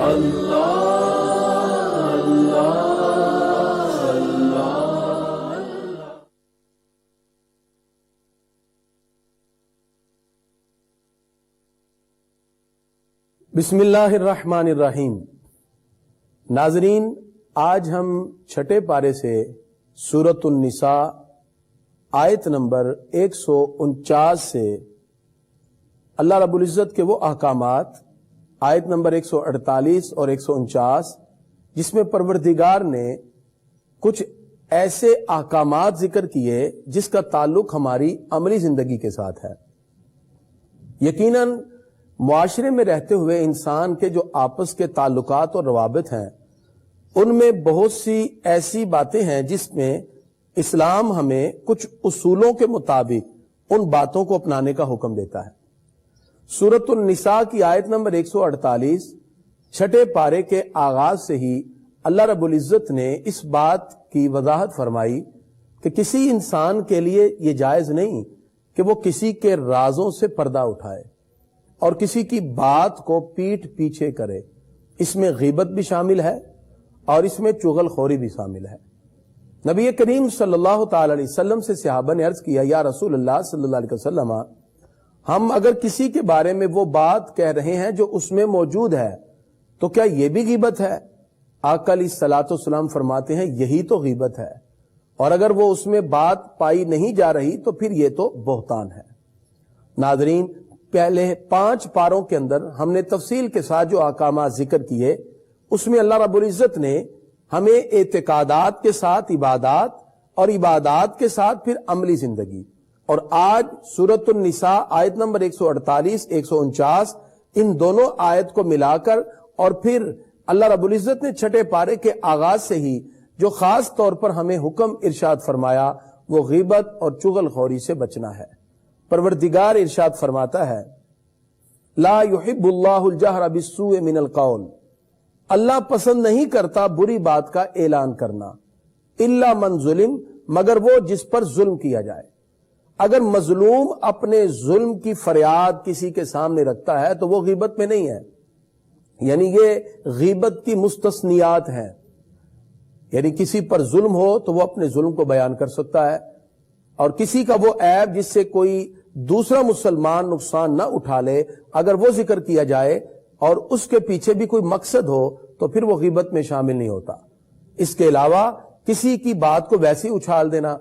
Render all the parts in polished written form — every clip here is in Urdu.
بسم اللہ الرحمن الرحیم۔ ناظرین، آج ہم چھٹے پارے سے سورۃ النساء آیت نمبر 149 سے اللہ رب العزت کے وہ احکامات، آیت نمبر 148 اور 149، جس میں پروردگار نے کچھ ایسے احکامات ذکر کیے جس کا تعلق ہماری عملی زندگی کے ساتھ ہے۔ یقیناً معاشرے میں رہتے ہوئے انسان کے جو آپس کے تعلقات اور روابط ہیں، ان میں بہت سی ایسی باتیں ہیں جس میں اسلام ہمیں کچھ اصولوں کے مطابق ان باتوں کو اپنانے کا حکم دیتا ہے۔ سورۃ النساء کی آیت نمبر 148 چھٹے پارے کے آغاز سے ہی اللہ رب العزت نے اس بات کی وضاحت فرمائی کہ کسی انسان کے لیے یہ جائز نہیں کہ وہ کسی کے رازوں سے پردہ اٹھائے اور کسی کی بات کو پیٹھ پیچھے کرے۔ اس میں غیبت بھی شامل ہے اور اس میں چغل خوری بھی شامل ہے۔ نبی کریم صلی اللہ تعالی علیہ وسلم سے صحابہ نے عرض کیا، یا رسول اللہ صلی اللہ علیہ وسلم، ہم اگر کسی کے بارے میں وہ بات کہہ رہے ہیں جو اس میں موجود ہے تو کیا یہ بھی غیبت ہے؟ آقا علیہ الصلوۃ والسلام فرماتے ہیں یہی تو غیبت ہے، اور اگر وہ اس میں بات پائی نہیں جا رہی تو پھر یہ تو بہتان ہے۔ ناظرین، پہلے 5 پاروں کے اندر ہم نے تفصیل کے ساتھ جو احکامات ذکر کیے، اس میں اللہ رب العزت نے ہمیں اعتقادات کے ساتھ عبادات اور عبادات کے ساتھ پھر عملی زندگی، اور آج سورۃ النساء آیت نمبر 148 149 ان دونوں آیت کو ملا کر، اور پھر اللہ رب العزت نے چھٹے پارے کے آغاز سے ہی جو خاص طور پر ہمیں حکم ارشاد فرمایا وہ غیبت اور چغل خوری سے بچنا ہے۔ پروردگار ارشاد فرماتا ہے، لا يحب اللہ الجہر بالسوء من القول، اللہ پسند نہیں کرتا بری بات کا اعلان کرنا، الا من ظلم، مگر وہ جس پر ظلم کیا جائے۔ اگر مظلوم اپنے ظلم کی فریاد کسی کے سامنے رکھتا ہے تو وہ غیبت میں نہیں ہے، یعنی یہ غیبت کی مستثنیات ہیں، یعنی کسی پر ظلم ہو تو وہ اپنے ظلم کو بیان کر سکتا ہے، اور کسی کا وہ عیب جس سے کوئی دوسرا مسلمان نقصان نہ اٹھا لے، اگر وہ ذکر کیا جائے اور اس کے پیچھے بھی کوئی مقصد ہو تو پھر وہ غیبت میں شامل نہیں ہوتا۔ اس کے علاوہ کسی کی بات کو ویسی اچھال دینا،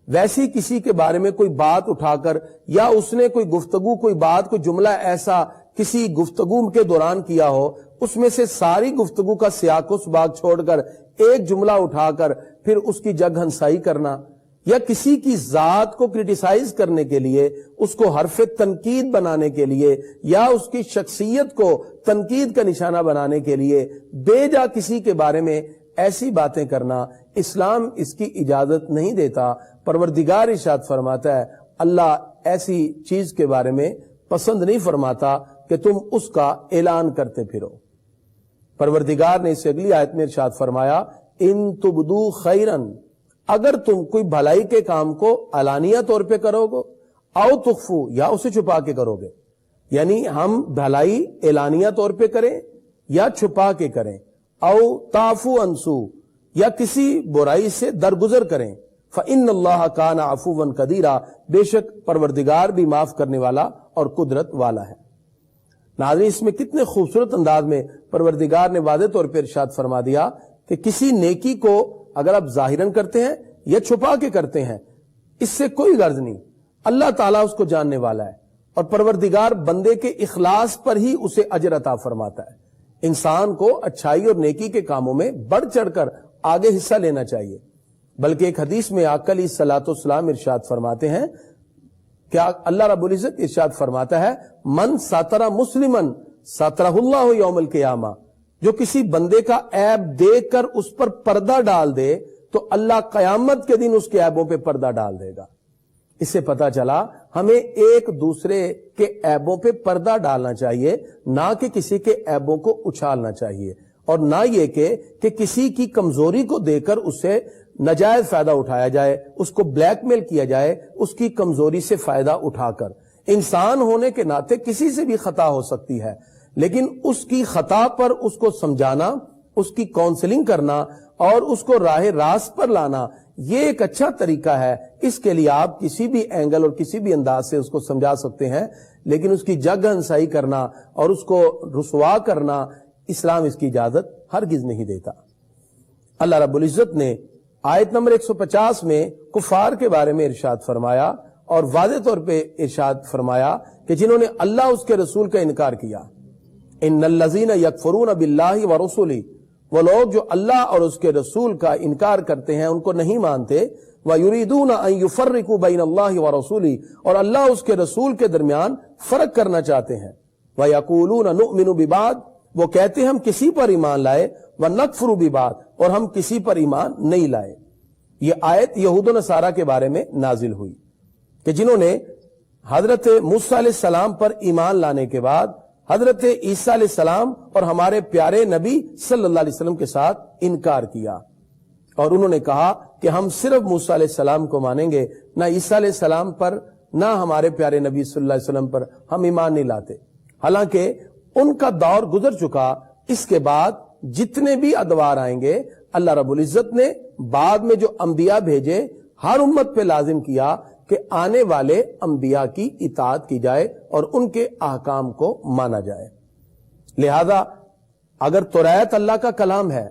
ویسی کسی کے بارے میں کوئی بات اٹھا کر، یا اس نے کوئی گفتگو، کوئی بات، کوئی جملہ ایسا کسی گفتگو کے دوران کیا ہو، اس میں سے ساری گفتگو کا سیاق و سباق چھوڑ کر ایک جملہ اٹھا کر پھر اس کی جگ ہنسائی کرنا، یا کسی کی ذات کو کرٹیسائز کرنے کے لیے، اس کو حرف تنقید بنانے کے لیے، یا اس کی شخصیت کو تنقید کا نشانہ بنانے کے لیے بے جا کسی کے بارے میں ایسی باتیں کرنا، اسلام اس کی اجازت نہیں دیتا۔ پروردگار ارشاد فرماتا ہے اللہ ایسی چیز کے بارے میں پسند نہیں فرماتا کہ تم اس کا اعلان کرتے پھرو۔ پروردگار نے اس سے اگلی آیت میں ارشاد فرمایا، ان تبدو خیرن، اگر تم کوئی بھلائی کے کام کو علانیہ طور پہ کرو گے، او تخفو، یا اسے چھپا کے کرو گے، یعنی ہم بھلائی اعلانیہ طور پہ کریں یا چھپا کے کریں، او تعفو انسو، یا کسی برائی سے درگزر کریں، فإن اللہ کان عفوا قدیرا، بے شک پروردگار بھی معاف کرنے والا اور قدرت والا ہے۔ ناظرین، اس میں کتنے خوبصورت انداز میں پروردگار نے واضح طور پہ ارشاد فرما دیا کہ کسی نیکی کو اگر آپ ظاہراً کرتے ہیں یا چھپا کے کرتے ہیں، اس سے کوئی غرض نہیں، اللہ تعالیٰ اس کو جاننے والا ہے، اور پروردگار بندے کے اخلاص پر ہی اسے اجر عطا فرماتا ہے۔ انسان کو اچھائی اور نیکی کے کاموں میں بڑھ چڑھ کر آگے حصہ لینا چاہیے، بلکہ ایک حدیث میں آقا علیہ الصلوۃ والسلام ارشاد فرماتے ہیں کہ اللہ رب العزت ارشاد فرماتا ہے، من ستر مسلمن سترہ اللہ یوم القیامہ، جو کسی بندے کا عیب دیکھ کر اس پر پردہ ڈال دے تو اللہ قیامت کے دن اس کے عیبوں پہ پردہ ڈال دے گا۔ اس سے پتا چلا ہمیں ایک دوسرے کے عیبوں پہ پردہ ڈالنا چاہیے، نہ کہ کسی کے عیبوں کو اچھالنا چاہیے، اور نہ یہ کہ کسی کی کمزوری کو دیکھ کر اس سے ناجائز فائدہ اٹھایا جائے، اس کو بلیک میل کیا جائے اس کی کمزوری سے فائدہ اٹھا کر۔ انسان ہونے کے ناطے کسی سے بھی خطا ہو سکتی ہے، لیکن اس کی خطا پر اس کو سمجھانا، اس کی کاؤنسلنگ کرنا اور اس کو راہ راست پر لانا، یہ ایک اچھا طریقہ ہے۔ اس کے لیے آپ کسی بھی اینگل اور کسی بھی انداز سے اس کو سمجھا سکتے ہیں، لیکن اس کی جگ ہنسائی کرنا اور اس کو رسوا کرنا، اسلام اس کی اجازت ہرگز نہیں دیتا۔ اللہ رب العزت نے آیت نمبر 150 میں کفار کے بارے میں ارشاد فرمایا اور واضح طور پہ ارشاد فرمایا کہ جنہوں نے اللہ اس کے رسول کا انکار کیا، ان الذین یکفرون باللہ ورسلہ، وہ لوگ جو اللہ اور اس کے رسول کا انکار کرتے ہیں، ان کو نہیں مانتے، وَيُرِيدُونَ أَن يُفَرِّقُوا بَيْنَ اللَّهِ وَرَسُولِهِ، اور اللہ اس کے رسول کے درمیان فرق کرنا چاہتے ہیں، وَيَقُولُونَ نُؤْمِنُ بِبَعْضٍ، وہ کہتے ہیں ہم کسی پر ایمان لائے، وَنَكْفُرُ بِبَعْضٍ، اور ہم کسی پر ایمان نہیں لائے۔ یہ آیت یہود و نصارہ کے بارے میں نازل ہوئی کہ جنہوں نے حضرت موسیٰ علیہ السلام پر ایمان لانے کے بعد حضرت عیسیٰ علیہ السلام اور ہمارے پیارے نبی صلی اللہ علیہ وسلم کے ساتھ انکار کیا، اور انہوں نے کہا کہ ہم صرف موسیٰ علیہ السلام کو مانیں گے، نہ عیسیٰ علیہ السلام پر نہ ہمارے پیارے نبی صلی اللہ علیہ وسلم پر ہم ایمان نہیں لاتے۔ حالانکہ ان کا دور گزر چکا، اس کے بعد جتنے بھی ادوار آئیں گے، اللہ رب العزت نے بعد میں جو انبیاء بھیجے ہر امت پہ لازم کیا کہ آنے والے انبیاء کی اطاعت کی جائے اور ان کے احکام کو مانا جائے۔ لہذا اگر توریت اللہ کا کلام ہے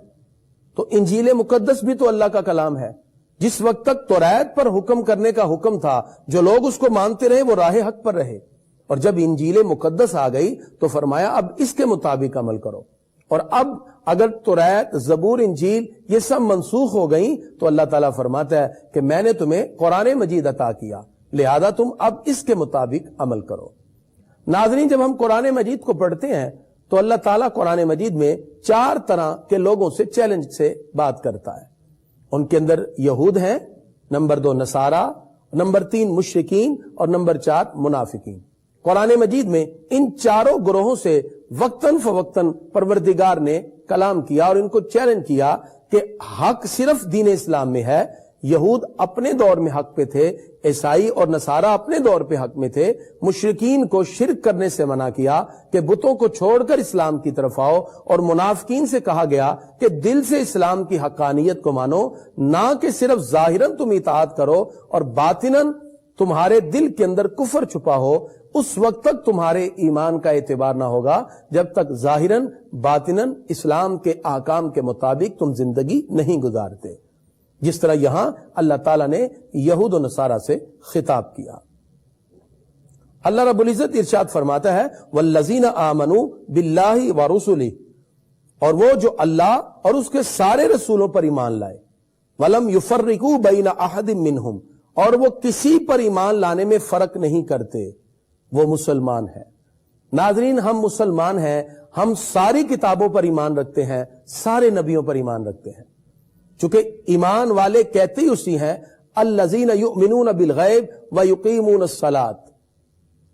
تو انجیل مقدس بھی تو اللہ کا کلام ہے۔ جس وقت تک توریت پر حکم کرنے کا حکم تھا، جو لوگ اس کو مانتے رہے وہ راہ حق پر رہے، اور جب انجیل مقدس آ گئی تو فرمایا اب اس کے مطابق عمل کرو۔ اور اب اگر توریت، زبور، انجیل یہ سب منسوخ ہو گئیں تو اللہ تعالیٰ فرماتا ہے کہ میں نے تمہیں قرآن مجید عطا کیا، لہذا تم اب اس کے مطابق عمل کرو۔ ناظرین، جب ہم قرآن مجید کو پڑھتے ہیں تو اللہ تعالیٰ قرآن مجید میں 4 طرح کے لوگوں سے چیلنج سے بات کرتا ہے۔ ان کے اندر یہود ہیں، نمبر 2 نصارہ، نمبر 3 مشرکین، اور نمبر 4 منافقین۔ قرآن مجید میں ان چاروں گروہوں سے وقتاً فوقتاً پروردگار نے کلام کیا اور ان کو چیلنج کیا کہ حق صرف دین اسلام میں ہے۔ یہود اپنے دور میں حق پہ تھے، عیسائی اور نصارہ اپنے دور پہ حق میں تھے۔ مشرکین کو شرک کرنے سے منع کیا کہ بتوں کو چھوڑ کر اسلام کی طرف آؤ، اور منافقین سے کہا گیا کہ دل سے اسلام کی حقانیت کو مانو، نہ کہ صرف ظاہراً تم اطاعت کرو اور باطناً تمہارے دل کے اندر کفر چھپا ہو۔ اس وقت تک تمہارے ایمان کا اعتبار نہ ہوگا جب تک ظاہراً باطناً اسلام کے احکام کے مطابق تم زندگی نہیں گزارتے، جس طرح یہاں اللہ تعالیٰ نے یہود و نصارہ سے خطاب کیا۔ اللہ رب العزت ارشاد فرماتا ہے والذین آمنوا باللہ ورسلہ، اور وہ جو اللہ اور اس کے سارے رسولوں پر ایمان لائے، ولم یفرقوا بین احد منہم، اور وہ کسی پر ایمان لانے میں فرق نہیں کرتے، وہ مسلمان ہے۔ ناظرین، ہم مسلمان ہیں، ہم ساری کتابوں پر ایمان رکھتے ہیں، سارے نبیوں پر ایمان رکھتے ہیں، چونکہ ایمان والے کہتے ہی اسی ہیں الذین یؤمنون بالغیب ویقیمون الصلاۃ،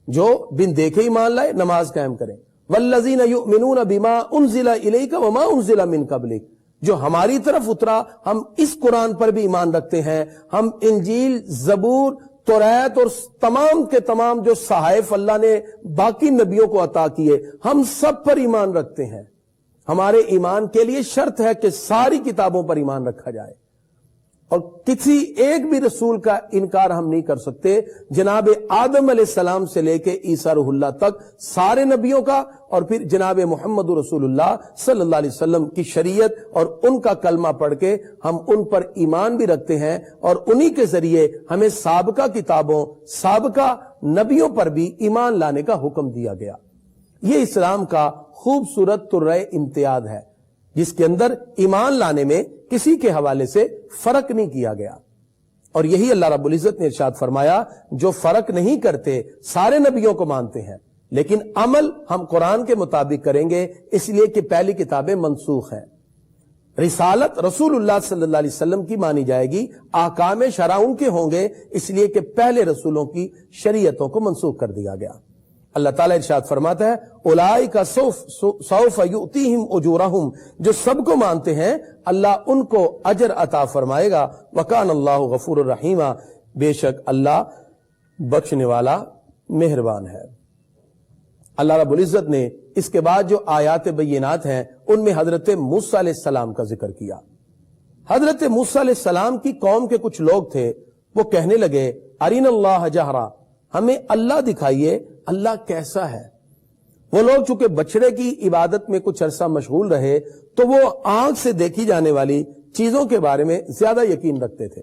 جو بن دیکھے ایمان لائے، نماز قائم کریں، والذین یؤمنون بما انزل الیک وما انزل من قبلک، جو ہماری طرف اترا ہم اس قرآن پر بھی ایمان رکھتے ہیں، ہم انجیل، زبور، توریت اور تمام کے تمام جو صحائف اللہ نے باقی نبیوں کو عطا کیے، ہم سب پر ایمان رکھتے ہیں۔ ہمارے ایمان کے لیے شرط ہے کہ ساری کتابوں پر ایمان رکھا جائے، اور کسی ایک بھی رسول کا انکار ہم نہیں کر سکتے۔ جناب آدم علیہ السلام سے لے کے عیسیٰ روح اللہ تک سارے نبیوں کا، اور پھر جناب محمد رسول اللہ صلی اللہ علیہ وسلم کی شریعت اور ان کا کلمہ پڑھ کے ہم ان پر ایمان بھی رکھتے ہیں، اور انہی کے ذریعے ہمیں سابقہ کتابوں، سابقہ نبیوں پر بھی ایمان لانے کا حکم دیا گیا۔ یہ اسلام کا خوبصورت ترہ امتیاز ہے، جس کے اندر ایمان لانے میں کسی کے حوالے سے فرق نہیں کیا گیا۔ اور یہی اللہ رب العزت نے ارشاد فرمایا جو فرق نہیں کرتے، سارے نبیوں کو مانتے ہیں، لیکن عمل ہم قرآن کے مطابق کریں گے، اس لیے کہ پہلی کتابیں منسوخ ہیں۔ رسالت رسول اللہ صلی اللہ علیہ وسلم کی مانی جائے گی، احکام شرع ان کے ہوں گے، اس لیے کہ پہلے رسولوں کی شریعتوں کو منسوخ کر دیا گیا۔ اللہ تعالیٰ ارشاد فرماتا ہے اولئک سوف یؤتیہم اجورہم، جو سب کو مانتے ہیں اللہ ان کو اجر عطا فرمائے گا، وکان اللہ غفور الرحیم، بے شک اللہ بخشنے والا مہربان ہے۔ اللہ رب العزت نے اس کے بعد جو آیات بینات ہیں ان میں حضرت موسیٰ علیہ السلام کا ذکر کیا۔ حضرت موسیٰ علیہ السلام کی قوم کے کچھ لوگ تھے، وہ کہنے لگے ارین اللہ جہرا، ہمیں اللہ دکھائیے اللہ کیسا ہے۔ وہ لوگ چونکہ بچڑے کی عبادت میں کچھ عرصہ مشغول رہے تو وہ آنکھ سے دیکھی جانے والی چیزوں کے بارے میں زیادہ یقین رکھتے تھے۔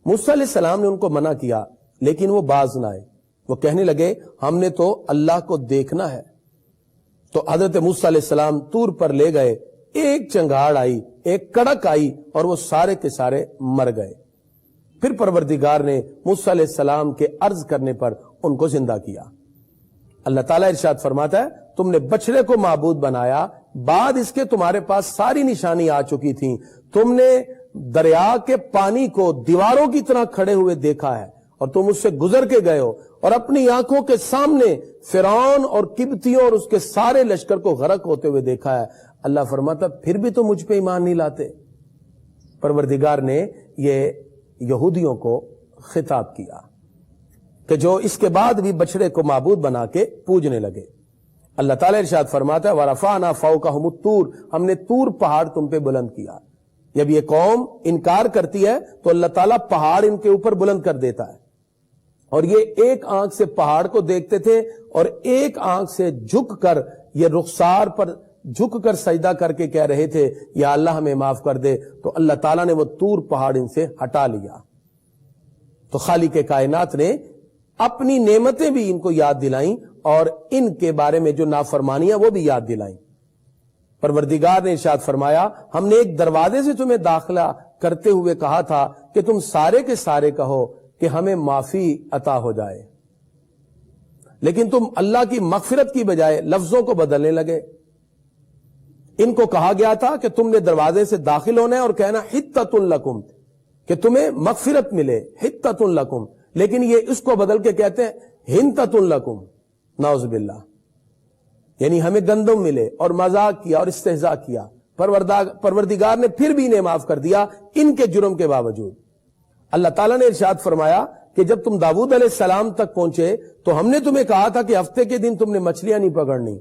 موسیٰ علیہ السلام نے ان کو منع کیا لیکن وہ باز نہ آئے۔ وہ کہنے لگے ہم نے تو اللہ کو دیکھنا ہے۔ تو حضرت موسیٰ علیہ السلام طور پر لے گئے، ایک چنگاڑ آئی، ایک کڑک آئی اور وہ سارے کے سارے مر گئے۔ پھر پروردگار نے موسیٰ علیہ السلام کے عرض کرنے پر ان کو زندہ کیا۔ اللہ تعالیٰ ارشاد فرماتا ہے تم نے بچڑے کو معبود بنایا، بعد اس کے تمہارے پاس ساری نشانی آ چکی تھی، تم نے دریا کے پانی کو دیواروں کی طرح کھڑے ہوئے دیکھا ہے اور تم اس سے گزر کے گئے ہو اور اپنی آنکھوں کے سامنے فرعون اور قبطیوں اور اس کے سارے لشکر کو غرق ہوتے ہوئے دیکھا ہے۔ اللہ فرماتا پھر بھی تو مجھ پہ ایمان نہیں لاتے۔ پروردگار نے یہ یہودیوں کو خطاب کیا کہ جو اس کے بعد بھی بچڑے کو معبود بنا کے پوجنے لگے۔ اللہ تعالیٰ ارشاد فرماتا ہے وَرَفَعْنَا فَوْقَهُمُ الطُّورَ، ہم نے طور پہاڑ تم پہ بلند کیا۔ جب یہ قوم انکار کرتی ہے تو اللہ تعالیٰ پہاڑ ان کے اوپر بلند کر دیتا ہے، اور یہ ایک آنکھ سے پہاڑ کو دیکھتے تھے اور ایک آنکھ سے جھک کر یہ رخسار پر جھک کر سجدہ کر کے کہہ رہے تھے یا اللہ ہمیں معاف کر دے، تو اللہ تعالیٰ نے وہ طور پہاڑ ان سے ہٹا لیا۔ تو خالق کائنات نے اپنی نعمتیں بھی ان کو یاد دلائیں اور ان کے بارے میں جو نافرمانیاں وہ بھی یاد دلائیں۔ پروردگار نے ارشاد فرمایا ہم نے ایک دروازے سے تمہیں داخلہ کرتے ہوئے کہا تھا کہ تم سارے کے سارے کہو کہ ہمیں معافی عطا ہو جائے، لیکن تم اللہ کی مغفرت کی بجائے لفظوں کو بدلنے لگے۔ ان کو کہا گیا تھا کہ تم نے دروازے سے داخل ہونا ہے اور کہنا حتۃ لکم، کہ تمہیں مغفرت ملے، حتۃ لکم، لیکن یہ اس کو بدل کے کہتے ہیں ہنتۃ لکم، نعوذ باللہ، یعنی ہمیں گندم ملے، اور مذاق کیا اور استہزاء کیا۔ پروردگار نے پھر بھی انہیں معاف کر دیا ان کے جرم کے باوجود۔ اللہ تعالیٰ نے ارشاد فرمایا کہ جب تم داؤد علیہ السلام تک پہنچے تو ہم نے تمہیں کہا تھا کہ ہفتے کے دن تم نے مچھلیاں نہیں پکڑنی،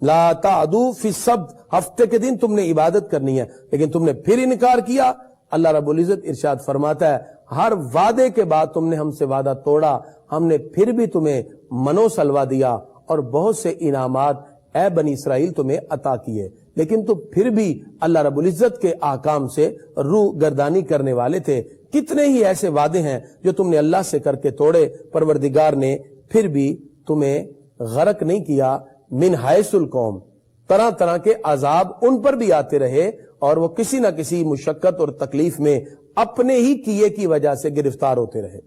لا تعدو فی السبت، ہفتے کے دن تم نے عبادت کرنی ہے، لیکن تم نے پھر انکار کیا۔ اللہ رب العزت ارشاد فرماتا ہے ہر وعدے کے بعد تم نے ہم سے وعدہ توڑا، ہم نے پھر بھی تمہیں منو سلوا دیا اور بہت سے انعامات اے بنی اسرائیل تمہیں عطا کیے، لیکن تم پھر بھی اللہ رب العزت کے احکام سے روح گردانی کرنے والے تھے۔ کتنے ہی ایسے وعدے ہیں جو تم نے اللہ سے کر کے توڑے، پروردگار نے پھر بھی تمہیں غرق نہیں کیا۔ من حیث القوم، طرح طرح کے عذاب ان پر بھی آتے رہے اور وہ کسی نہ کسی مشقت اور تکلیف میں اپنے ہی کیے کی وجہ سے گرفتار ہوتے رہے۔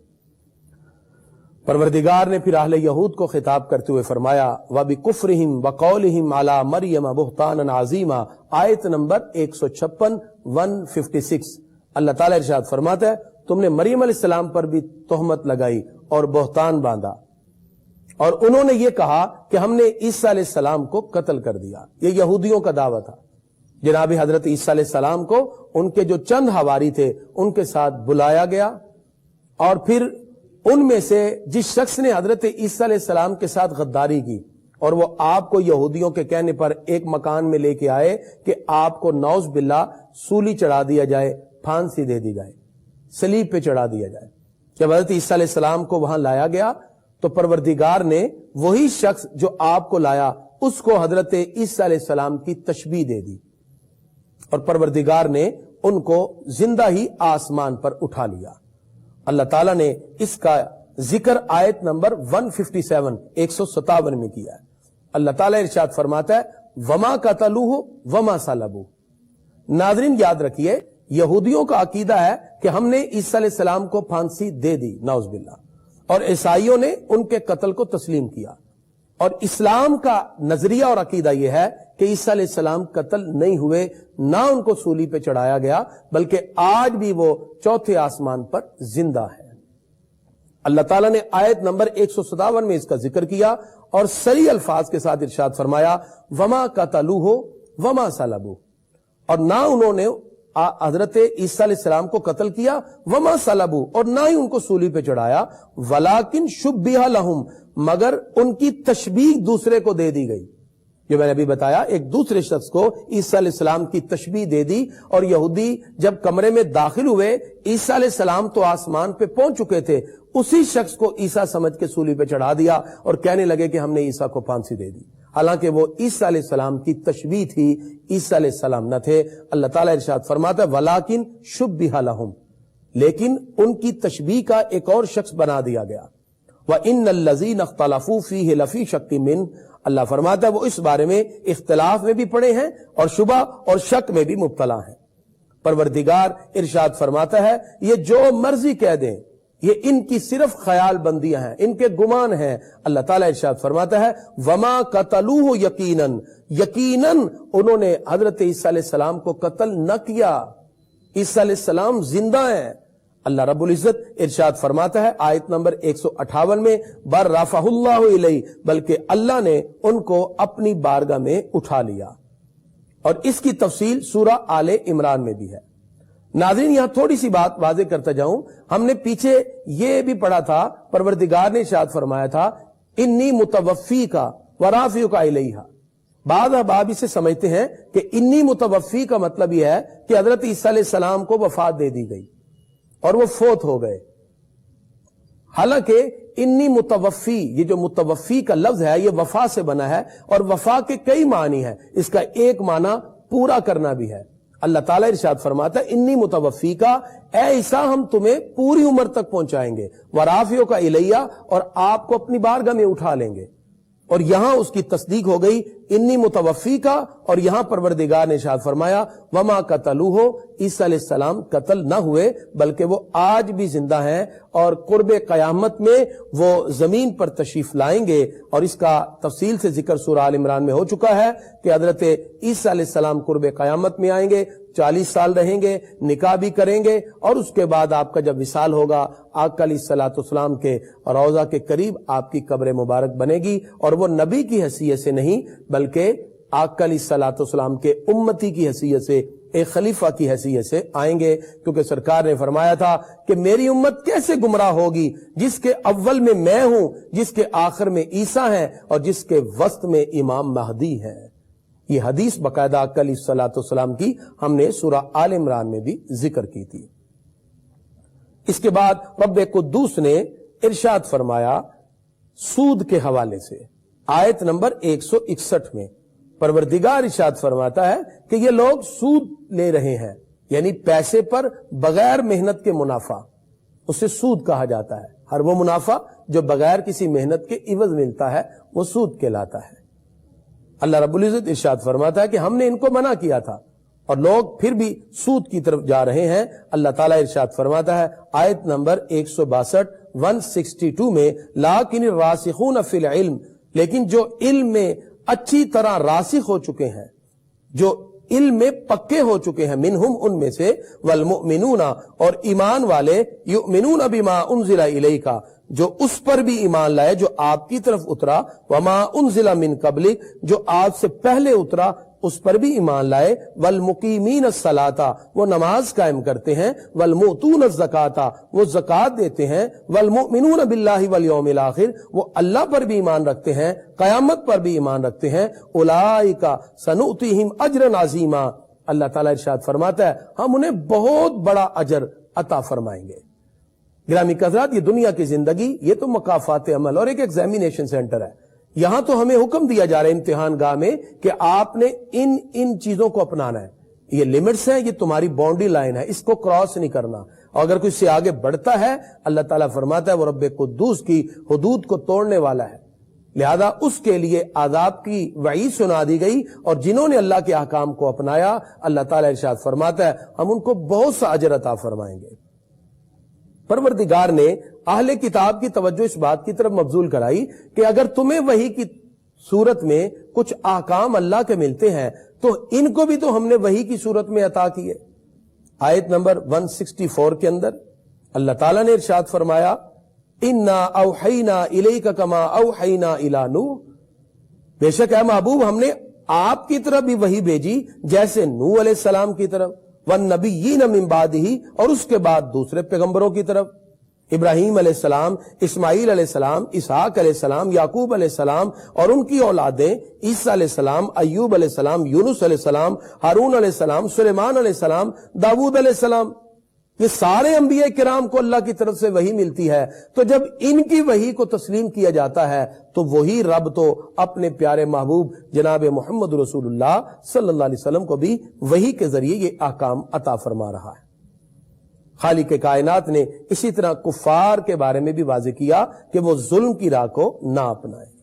پروردگار نے پھر اہل یہود کو خطاب کرتے ہوئے فرمایا وَبِكُفْرِهِمْ وَقَوْلِهِمْ عَلَى مَرْيَمَ بُهْتَانًا عَظِيمًا، آیت نمبر 156 156۔ اللہ تعالیٰ ارشاد فرماتا ہے تم نے مریم علیہ السلام پر بھی تہمت لگائی اور بہتان باندھا، اور انہوں نے یہ کہا کہ ہم نے عیسیٰ علیہ السلام کو قتل کر دیا۔ یہ یہودیوں کا دعویٰ تھا۔ جناب حضرت عیسیٰ علیہ السلام کو ان کے جو چند حواری تھے ان کے ساتھ بلایا گیا، اور پھر ان میں سے جس شخص نے حضرت عیسیٰ علیہ السلام کے ساتھ غداری کی اور وہ آپ کو یہودیوں کے کہنے پر ایک مکان میں لے کے آئے کہ آپ کو نعوذ باللہ سولی چڑھا دیا جائے، پھانسی دے دی جائے، صلیب پہ چڑھا دیا جائے۔ جب حضرت عیسیٰ علیہ السلام کو وہاں لایا گیا تو پروردگار نے وہی شخص جو آپ کو لایا اس کو حضرت عیسیٰ علیہ السلام کی تشبیہ دے دی، اور پروردگار نے ان کو زندہ ہی آسمان پر اٹھا لیا۔ اللہ تعالیٰ نے اس کا ذکر آیت نمبر 157 157 میں کیا ہے۔ اللہ تعالیٰ ارشاد فرماتا ہے وما قتلوہ وما صلبوہ۔ ناظرین یاد رکھیے یہودیوں کا عقیدہ ہے کہ ہم نے عیسیٰ علیہ السلام کو پھانسی دے دی، نعوذ باللہ، اور عیسائیوں نے ان کے قتل کو تسلیم کیا، اور اسلام کا نظریہ اور عقیدہ یہ ہے کہ عیسیٰ علیہ السلام قتل نہیں ہوئے، نہ ان کو سولی پہ چڑھایا گیا، بلکہ آج بھی وہ چوتھے آسمان پر زندہ ہے۔ اللہ تعالیٰ نے آیت نمبر 157 میں اس کا ذکر کیا اور صریح الفاظ کے ساتھ ارشاد فرمایا وما قتلوہ وما صلبوہ، اور نہ انہوں نے حضرت عیسیٰ علیہ السلام کو قتل کیا، وما صلبوہ، اور نہ ہی ان کو سولی پہ چڑھایا، ولیکن شبہ لہم، مگر ان کی تشبیہ دوسرے کو دے دی گئی۔ جو میں نے ابھی بتایا، ایک دوسرے شخص کو عیسیٰ علیہ السلام کی تشبیہ دے دی، اور یہودی جب کمرے میں داخل ہوئے، عیسیٰ علیہ السلام تو آسمان پہ پہنچ چکے تھے، اسی شخص کو عیسیٰ سمجھ کے سولی پہ چڑھا دیا اور کہنے لگے کہ ہم نے عیسیٰ کو پھانسی دے دی، حالانکہ وہ عیسیٰ علیہ السلام کی تشبیہ تھی، عیسیٰ علیہ السلام نہ تھے۔ اللہ تعالیٰ ارشاد فرماتا ہے وَلَٰكِن شُبِّهَ لَهُمْ، لیکن ان کی تشبیہ کا ایک اور شخص بنا دیا گیا۔ وَإِنَّ الَّذِينَ اخْتَلَفُوا فِيهِ لَفِي شَكٍّ مِّنْهُ، اللہ فرماتا ہے وہ اس بارے میں اختلاف میں بھی پڑے ہیں اور شبہ اور شک میں بھی مبتلا ہیں۔ پروردگار ارشاد فرماتا ہے یہ جو مرضی کہہ دیں، یہ ان کی صرف خیال بندیاں ہیں، ان کے گمان ہیں۔ اللہ تعالیٰ ارشاد فرماتا ہے وما قتلوہ یقیناً، یقیناً انہوں نے حضرت عیسیٰ علیہ السلام کو قتل نہ کیا، عیسیٰ علیہ السلام زندہ ہیں۔ اللہ رب العزت ارشاد فرماتا ہے آیت نمبر 158 میں بر رفعہ اللہ الیہ، بلکہ اللہ نے ان کو اپنی بارگاہ میں اٹھا لیا، اور اس کی تفصیل سورہ آل عمران میں بھی ہے۔ ناظرین یہاں تھوڑی سی بات واضح کرتا جاؤں، ہم نے پیچھے یہ بھی پڑھا تھا، پروردگار نے ارشاد فرمایا تھا انی متوفی کا ورافعک الیہ۔ بعض احباب اسے سمجھتے ہیں کہ انی متوفی کا مطلب یہ ہے کہ حضرت عیسیٰ علیہ السلام کو وفات دے دی گئی اور وہ فوت ہو گئے، حالانکہ انی متوفی، یہ جو متوفی کا لفظ ہے یہ وفا سے بنا ہے، اور وفا کے کئی معنی ہیں، اس کا ایک معنی پورا کرنا بھی ہے۔ اللہ تعالیٰ ارشاد فرماتا ہے انی متوفی کا، اے عیسیٰ ہم تمہیں پوری عمر تک پہنچائیں گے، ورافعک الیہ، اور آپ کو اپنی بارگاہ میں اٹھا لیں گے، اور یہاں اس کی تصدیق ہو گئی انی متوفی کا، اور یہاں پروردگار نے ارشاد فرمایا وما قتلوہ، عیسیٰ علیہ السلام قتل نہ ہوئے بلکہ وہ آج بھی زندہ ہیں، اور قرب قیامت میں وہ زمین پر تشریف لائیں گے، اور اس کا تفصیل سے ذکر سورہ آل عمران میں ہو چکا ہے کہ حضرت عیسیٰ علیہ السلام قرب قیامت میں آئیں گے، 40 سال رہیں گے، نکاح بھی کریں گے، اور اس کے بعد آپ کا جب وصال ہوگا آقا علیہ الصلوۃ والسلام کے روضہ کے قریب آپ کی قبر مبارک بنے گی، اور وہ نبی کی حیثیت سے نہیں بلکہ آقا علیہ الصلوۃ والسلام کے امتی کی حیثیت سے، ایک خلیفہ کی حیثیت سے آئیں گے، کیونکہ سرکار نے فرمایا تھا کہ میری امت کیسے گمراہ ہوگی جس کے اول میں ہوں، جس کے آخر میں عیسیٰ ہیں، اور جس کے وسط میں امام مہدی ہے۔ یہ حدیث باقاعدہ آقا علیہ الصلوۃ والسلام کی ہم نے سورہ آل عمران میں بھی ذکر کی تھی۔ اس کے بعد رب قدوس نے ارشاد فرمایا سود کے حوالے سے، آیت نمبر 161 میں پروردگار ارشاد فرماتا ہے کہ یہ لوگ سود لے رہے ہیں، یعنی پیسے پر بغیر محنت کے منافع، اسے سود کہا جاتا ہے۔ ہر وہ منافع جو بغیر کسی محنت کے عوض ملتا ہے وہ سود کہلاتا ہے۔ اللہ رب العزت ارشاد فرماتا ہے کہ ہم نے ان کو منع کیا تھا، اور لوگ پھر بھی سود کی طرف جا رہے ہیں۔ اللہ تعالیٰ ارشاد فرماتا ہے آیت نمبر 162 میں لیکن الراسخون فی العلم، لیکن جو علم میں اچھی طرح راسخ ہو چکے ہیں، جو علم میں پکے ہو چکے ہیں، منہم ان میں سے، والمؤمنون اور ایمان والے، یؤمنون بما انزل الیک، جو اس پر بھی ایمان لائے جو آپ کی طرف اترا، وما انزل من قبلک، جو آپ سے پہلے اترا اس پر بھی ایمان لائے، والمقیمین الصلاۃ، وہ نماز قائم کرتے ہیں، والمؤتون الزکاۃ، وہ زکوٰۃ دیتے ہیں، والمؤمنون باللہ والیوم الآخر، وہ اللہ پر بھی ایمان رکھتے ہیں، قیامت پر بھی ایمان رکھتے ہیں، اولئک سنؤتیہم اجرا عظیما، اللہ تعالیٰ ارشاد فرماتا ہے ہم انہیں بہت بڑا اجر عطا فرمائیں گے۔ گرامی حضرات، یہ دنیا کی زندگی یہ تو مکافات عمل اور ایک ایگزامینیشن سینٹر ہے۔ یہاں تو ہمیں حکم دیا جا رہا ہے امتحان گاہ میں کہ آپ نے ان چیزوں کو اپنانا ہے، یہ لمٹس ہیں، یہ تمہاری باؤنڈری لائن ہے، اس کو کراس نہیں کرنا، اور اگر کوئی سے آگے بڑھتا ہے اللہ تعالیٰ فرماتا ہے وہ رب قدوس کی حدود کو توڑنے والا ہے، لہذا اس کے لیے عذاب کی وعید سنا دی گئی، اور جنہوں نے اللہ کے احکام کو اپنایا اللہ تعالیٰ ارشاد فرماتا ہے ہم ان کو بہت سا اجر عطا فرمائیں گے۔ پروردگار نے اہل کتاب کی توجہ اس بات کی طرف مبذول کرائی کہ اگر تمہیں وحی کی صورت میں کچھ احکام اللہ کے ملتے ہیں تو ان کو بھی تو ہم نے وحی کی صورت میں عطا کیے۔ آیت نمبر 164 کے اندر اللہ تعالیٰ نے ارشاد فرمایا انا اوحینا الیک کما اوحینا الی نوح، بے شک اے محبوب ہم نے آپ کی طرف بھی وحی بھیجی جیسے نوح علیہ السلام کی طرف، والنبیین من بعدہ، اور اس کے بعد دوسرے پیغمبروں کی طرف۔ ابراہیم علیہ السلام، اسماعیل علیہ السلام، اسحاق علیہ السلام، یعقوب علیہ السلام اور ان کی اولادیں، عیسیٰ علیہ السلام، ایوب علیہ السلام، یونس علیہ السلام، ہارون علیہ السلام، سلیمان علیہ السلام، داؤد علیہ السلام، یہ سارے انبیاء کرام کو اللہ کی طرف سے وحی ملتی ہے۔ تو جب ان کی وحی کو تسلیم کیا جاتا ہے تو وہی رب تو اپنے پیارے محبوب جناب محمد رسول اللہ صلی اللہ علیہ وسلم کو بھی وحی کے ذریعے یہ احکام عطا فرما رہا ہے۔ خالق کائنات نے اسی طرح کفار کے بارے میں بھی واضح کیا کہ وہ ظلم کی راہ کو نہ اپنائیں۔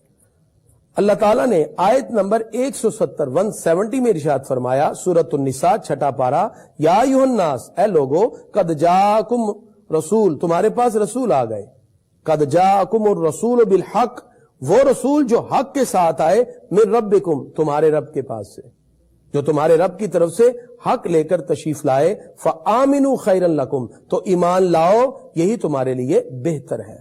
اللہ تعالیٰ نے آیت نمبر 170 میں ارشاد فرمایا، سورۃ النساء 6 پارہ، یا ایھا الناس، اے لوگو، قد جاءکم رسول، تمہارے پاس رسول آ گئے، قد جاءکم الرسول بالحق، وہ رسول جو حق کے ساتھ آئے، من ربکم، تمہارے رب کے پاس سے، جو تمہارے رب کی طرف سے حق لے کر تشریف لائے، فآمنوا خیرا لکم، تو ایمان لاؤ، یہی تمہارے لیے بہتر ہے۔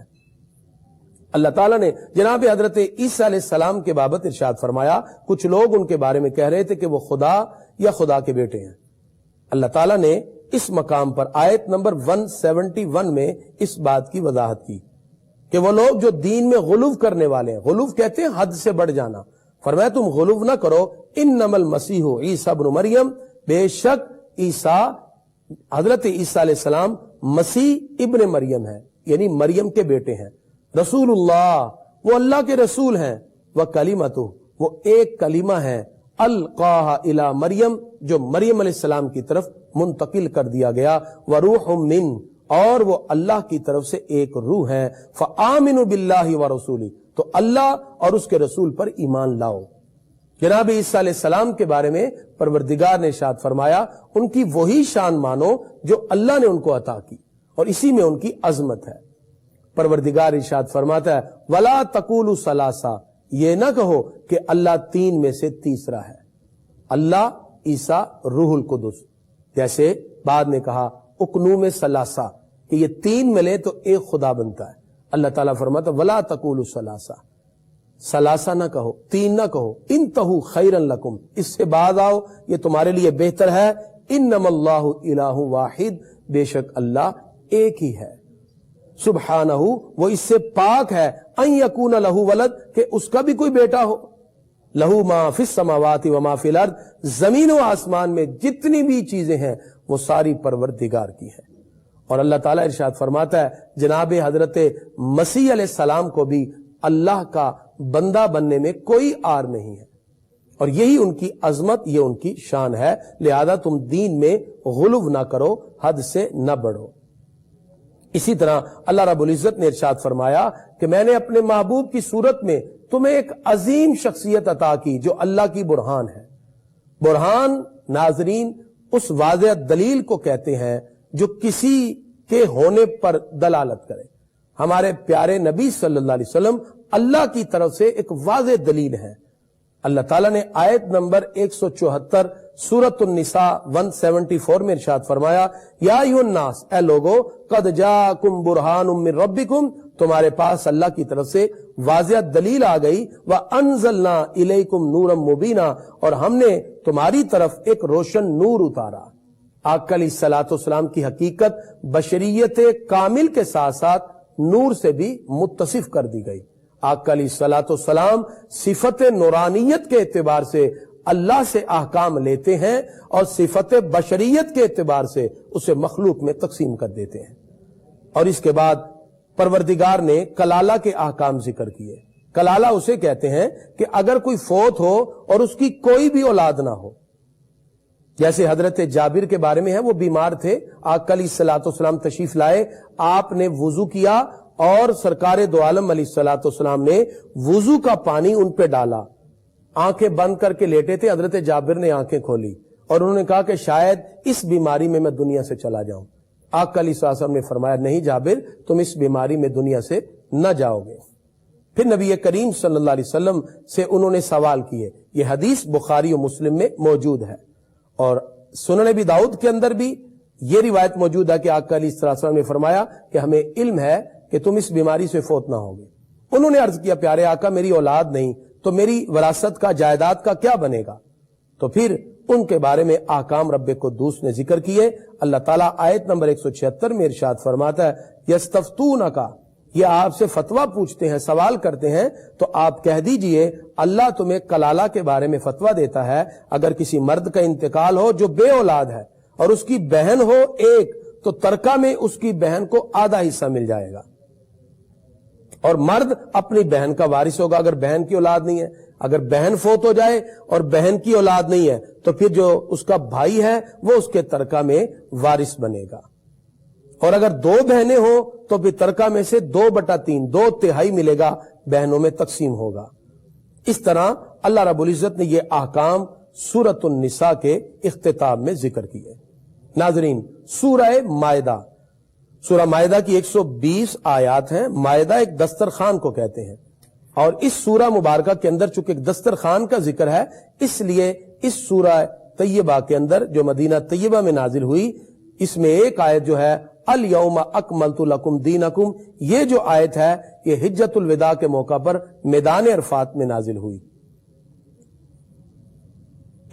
اللہ تعالیٰ نے جناب حضرت عیسیٰ علیہ السلام کے بابت ارشاد فرمایا، کچھ لوگ ان کے بارے میں کہہ رہے تھے کہ وہ خدا یا خدا کے بیٹے ہیں۔ اللہ تعالیٰ نے اس مقام پر آیت نمبر 171 میں اس بات کی وضاحت کی کہ وہ لوگ جو دین میں غلو کرنے والے ہیں، غلو کہتے ہیں حد سے بڑھ جانا، فرمایا تم غلو نہ کرو، انما المسیح عیسیٰ ابن مریم، بے شک عیسیٰ، حضرت عیسیٰ علیہ السلام مسیح ابن مریم ہے، یعنی مریم کے بیٹے ہیں، رسول اللہ، وہ اللہ کے رسول ہیں، وکلمتہ، وہ ایک کلمہ ہے، القاہا الی مریم، جو مریم علیہ السلام کی طرف منتقل کر دیا گیا، وروح من، اور وہ اللہ کی طرف سے ایک روح ہے، فآمنوا باللہ ورسولہ، تو اللہ اور اس کے رسول پر ایمان لاؤ۔ جناب عیسیٰ علیہ السلام کے بارے میں پروردگار نے ارشاد فرمایا، ان کی وہی شان مانو جو اللہ نے ان کو عطا کی، اور اسی میں ان کی عظمت ہے۔ پروردگار ارشاد فرماتا ہے، وَلَا تَقُولُوا ثَلَاثَةٌ، یہ نہ کہو کہ اللہ تین میں سے تیسرا ہے۔ اللہ، عیسیٰ، روح القدس، جیسے بعد میں کہا اقنوم ثلاثہ، کہ یہ تین ملے تو ایک خدا بنتا ہے۔ اللہ تعالیٰ فرماتا ہے، وَلَا تَقُولُوا ثَلَاثَةٌ، ثلاثہ نہ کہو، تین نہ کہو، انتہوا خیرا لکم، اس سے بعد آؤ، یہ تمہارے لیے بہتر ہے۔ انما اللہ الہ واحد، بے شک اللہ ایک ہی ہے، سبحانہ، وہ اس سے پاک ہے، ان یکون لہ ولد، کہ اس کا بھی کوئی بیٹا ہو، لہو ما فی السماوات و ما فی الارض، زمین و آسمان میں جتنی بھی چیزیں ہیں وہ ساری پروردگار کی ہیں۔ اور اللہ تعالیٰ ارشاد فرماتا ہے، جناب حضرت مسیح علیہ السلام کو بھی اللہ کا بندہ بننے میں کوئی آر نہیں ہے، اور یہی ان کی عظمت، یہ ان کی شان ہے، لہذا تم دین میں غلو نہ کرو، حد سے نہ بڑھو۔ اسی طرح اللہ رب العزت نے ارشاد فرمایا کہ میں نے اپنے محبوب کی صورت میں تمہیں ایک عظیم شخصیت عطا کی جو اللہ کی برہان ہے۔ برہان، ناظرین، اس واضح دلیل کو کہتے ہیں جو کسی کے ہونے پر دلالت کرے۔ ہمارے پیارے نبی صلی اللہ علیہ وسلم اللہ کی طرف سے ایک واضح دلیل ہے۔ اللہ تعالیٰ نے آیت نمبر 174 سورۃ النساء 174 میں ارشاد فرمایا، یا ایھا الناس، اے لوگو، قد جاءکم برہان من ربکم، تمہارے پاس اللہ کی طرف سے واضح دلیل آ گئی، وانزلنا الیکم نورا مبینا، اور ہم نے تمہاری طرف ایک روشن نور اتارا۔ آقا علیہ الصلوۃ والسلام کی حقیقت بشریت کامل کے ساتھ ساتھ نور سے بھی متصف کر دی گئی۔ آقا علیہ الصلوۃ والسلام صفت نورانیت کے اعتبار سے اللہ سے احکام لیتے ہیں، اور صفت بشریت کے اعتبار سے اسے مخلوق میں تقسیم کر دیتے ہیں۔ اور اس کے بعد پروردگار نے کلالہ کے احکام ذکر کیے۔ کلالہ اسے کہتے ہیں کہ اگر کوئی فوت ہو اور اس کی کوئی بھی اولاد نہ ہو، جیسے حضرت جابر کے بارے میں ہے، وہ بیمار تھے، آقا علیہ الصلوۃ والسلام تشریف لائے، آپ نے وضو کیا اور سرکار دو عالم علیہ الصلوۃ والسلام نے وضو کا پانی ان پہ ڈالا، آنکھیں بند کر کے لیٹے تھے، حضرت جابر نے آنکھیں کھولی اور انہوں نے کہا کہ شاید اس بیماری میں دنیا سے چلا جاؤں۔ آقا علیہ الصلوۃ والسلام نے فرمایا، نہیں جابر، تم اس بیماری میں دنیا سے نہ جاؤ گے۔ پھر نبی کریم صلی اللہ علیہ وسلم سے انہوں نے سوال کیے، یہ حدیث بخاری و مسلم میں موجود ہے، اور سنن ابی داؤد کے اندر بھی یہ روایت موجود ہے کہ آقا علیہ الصلوۃ والسلام نے فرمایا کہ ہمیں علم ہے کہ تم اس بیماری سے فوت نہ ہوگے۔ انہوں نے عرض کیا، پیارے آقا، میری اولاد نہیں تو میری وراثت کا، جائیداد کا کیا بنے گا؟ تو پھر ان کے بارے میں احکام رب قدوس نے ذکر کیے۔ اللہ تعالیٰ آیت نمبر 176 میں ارشاد فرماتا ہے یستفتونک، یہ آپ سے فتویٰ پوچھتے ہیں، سوال کرتے ہیں، تو آپ کہہ دیجئے اللہ تمہیں کلالہ کے بارے میں فتویٰ دیتا ہے، اگر کسی مرد کا انتقال ہو جو بے اولاد ہے اور اس کی بہن ہو ایک، تو ترکہ میں اس کی بہن کو آدھا حصہ مل جائے گا، اور مرد اپنی بہن کا وارث ہوگا اگر بہن کی اولاد نہیں ہے۔ اگر بہن فوت ہو جائے اور بہن کی اولاد نہیں ہے تو پھر جو اس کا بھائی ہے وہ اس کے ترکہ میں وارث بنے گا، اور اگر دو بہنیں ہوں تو پھر ترکہ میں سے 2/3 2/3 ملے گا، بہنوں میں تقسیم ہوگا۔ اس طرح اللہ رب العزت نے یہ احکام سورۃ النساء کے اختتام میں ذکر کیے۔ ناظرین، سورہ مائدہ، سورہ مائدہ کی 120 آیات ہیں۔ مائدہ ایک دسترخوان کو کہتے ہیں، اور اس سورہ مبارکہ کے اندر چونکہ ایک دسترخوان کا ذکر ہے، اس لیے اس سورہ طیبہ کے اندر جو مدینہ طیبہ میں نازل ہوئی، اس میں ایک آیت جو ہے الیوم اکملت لکم دینکم، یہ جو آیت ہے یہ حجۃ الوداع کے موقع پر میدان عرفات میں نازل ہوئی۔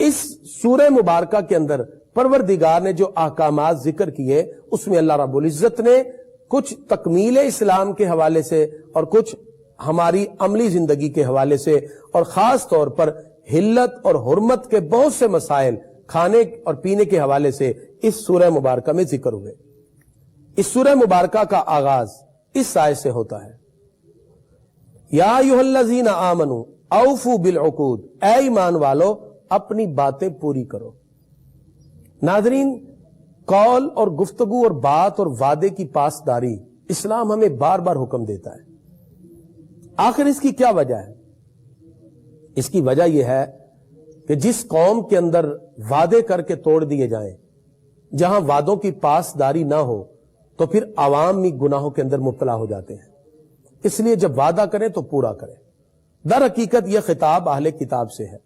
اس سورہ مبارکہ کے اندر پروردگار نے جو احکامات ذکر کیے، اس میں اللہ رب العزت نے کچھ تکمیل اسلام کے حوالے سے اور کچھ ہماری عملی زندگی کے حوالے سے، اور خاص طور پر حلت اور حرمت کے بہت سے مسائل کھانے اور پینے کے حوالے سے اس سورہ مبارکہ میں ذکر ہوئے۔ اس سورہ مبارکہ کا آغاز اس آیت سے ہوتا ہے، یا ایھا الذین آمنوا اوفوا بالعقود، اے ایمان والو اپنی باتیں پوری کرو۔ ناظرین، قول اور گفتگو اور بات اور وعدے کی پاسداری اسلام ہمیں بار بار حکم دیتا ہے۔ آخر اس کی کیا وجہ ہے؟ اس کی وجہ یہ ہے کہ جس قوم کے اندر وعدے کر کے توڑ دیے جائیں، جہاں وعدوں کی پاسداری نہ ہو، تو پھر عوامی گناہوں کے اندر مبتلا ہو جاتے ہیں۔ اس لیے جب وعدہ کریں تو پورا کریں۔ در حقیقت یہ خطاب اہل کتاب سے ہے۔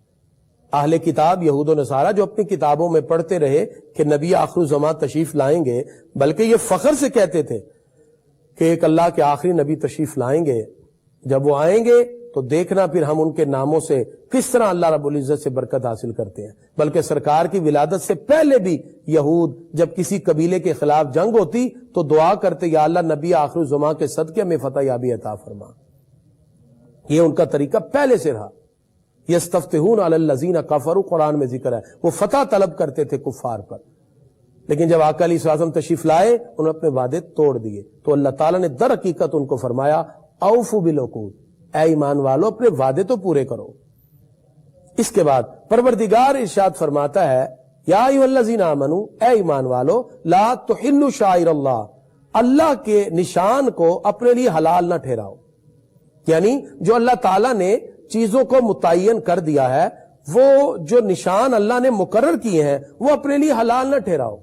اہل کتاب یہود و نصارہ جو اپنی کتابوں میں پڑھتے رہے کہ نبی آخر الزمان تشریف لائیں گے، بلکہ یہ فخر سے کہتے تھے کہ ایک اللہ کے آخری نبی تشریف لائیں گے، جب وہ آئیں گے تو دیکھنا پھر ہم ان کے ناموں سے کس طرح اللہ رب العزت سے برکت حاصل کرتے ہیں۔ بلکہ سرکار کی ولادت سے پہلے بھی یہود جب کسی قبیلے کے خلاف جنگ ہوتی تو دعا کرتے، یا اللہ نبی آخر الزمان کے صدقے میں فتح یابی عطا فرما۔ یہ ان کا طریقہ پہلے سے رہا۔ یستفتحون علی الذین کفروا، قرآن میں ذکر ہے، وہ فتح طلب کرتے تھے کفار پر، لیکن جب آقا علیہ السلام تشریف لائے انہوں نے اپنے وعدے توڑ دیے، تو اللہ تعالیٰ نے در حقیقت ان کو فرمایا اوفوا بالعقود، اے ایمان والو اپنے وعدے تو پورے کرو۔ اس کے بعد پروردگار ارشاد فرماتا ہے یا ایھا الذین آمنوا، اے ایمان والو لا تحلوا شعائر اللہ، اللہ کے نشان کو اپنے لیے حلال نہ ٹھہراؤ، یعنی جو اللہ تعالیٰ نے چیزوں کو متعین کر دیا ہے، وہ جو نشان اللہ نے مقرر کیے ہیں وہ اپنے لیے حلال نہ ٹھہراؤ۔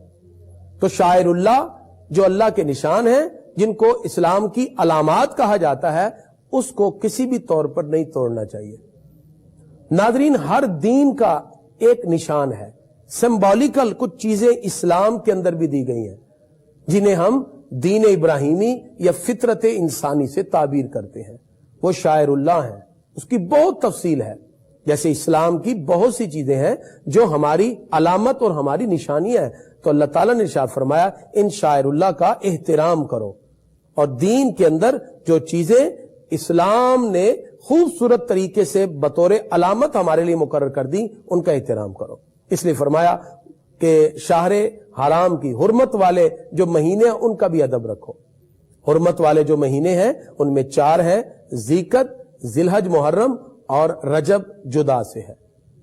تو شاعر اللہ جو اللہ کے نشان ہیں، جن کو اسلام کی علامات کہا جاتا ہے، اس کو کسی بھی طور پر نہیں توڑنا چاہیے۔ ناظرین، ہر دین کا ایک نشان ہے، سمبولیکل کچھ چیزیں اسلام کے اندر بھی دی گئی ہیں جنہیں ہم دین ابراہیمی یا فطرت انسانی سے تعبیر کرتے ہیں، وہ شاعر اللہ ہیں۔ اس کی بہت تفصیل ہے، جیسے اسلام کی بہت سی چیزیں ہیں جو ہماری علامت اور ہماری نشانیاں ہیں۔ تو اللہ تعالیٰ نے ارشاد فرمایا ان شاعر اللہ کا احترام کرو، اور دین کے اندر جو چیزیں اسلام نے خوبصورت طریقے سے بطور علامت ہمارے لیے مقرر کر دی، ان کا احترام کرو۔ اس لیے فرمایا کہ شہر حرام کی حرمت والے جو مہینے ہیں ان کا بھی ادب رکھو۔ حرمت والے جو مہینے ہیں ان میں 4 ہیں، ذی القعدہ، ذی الحج محرم اور رجب جدا سے ہے،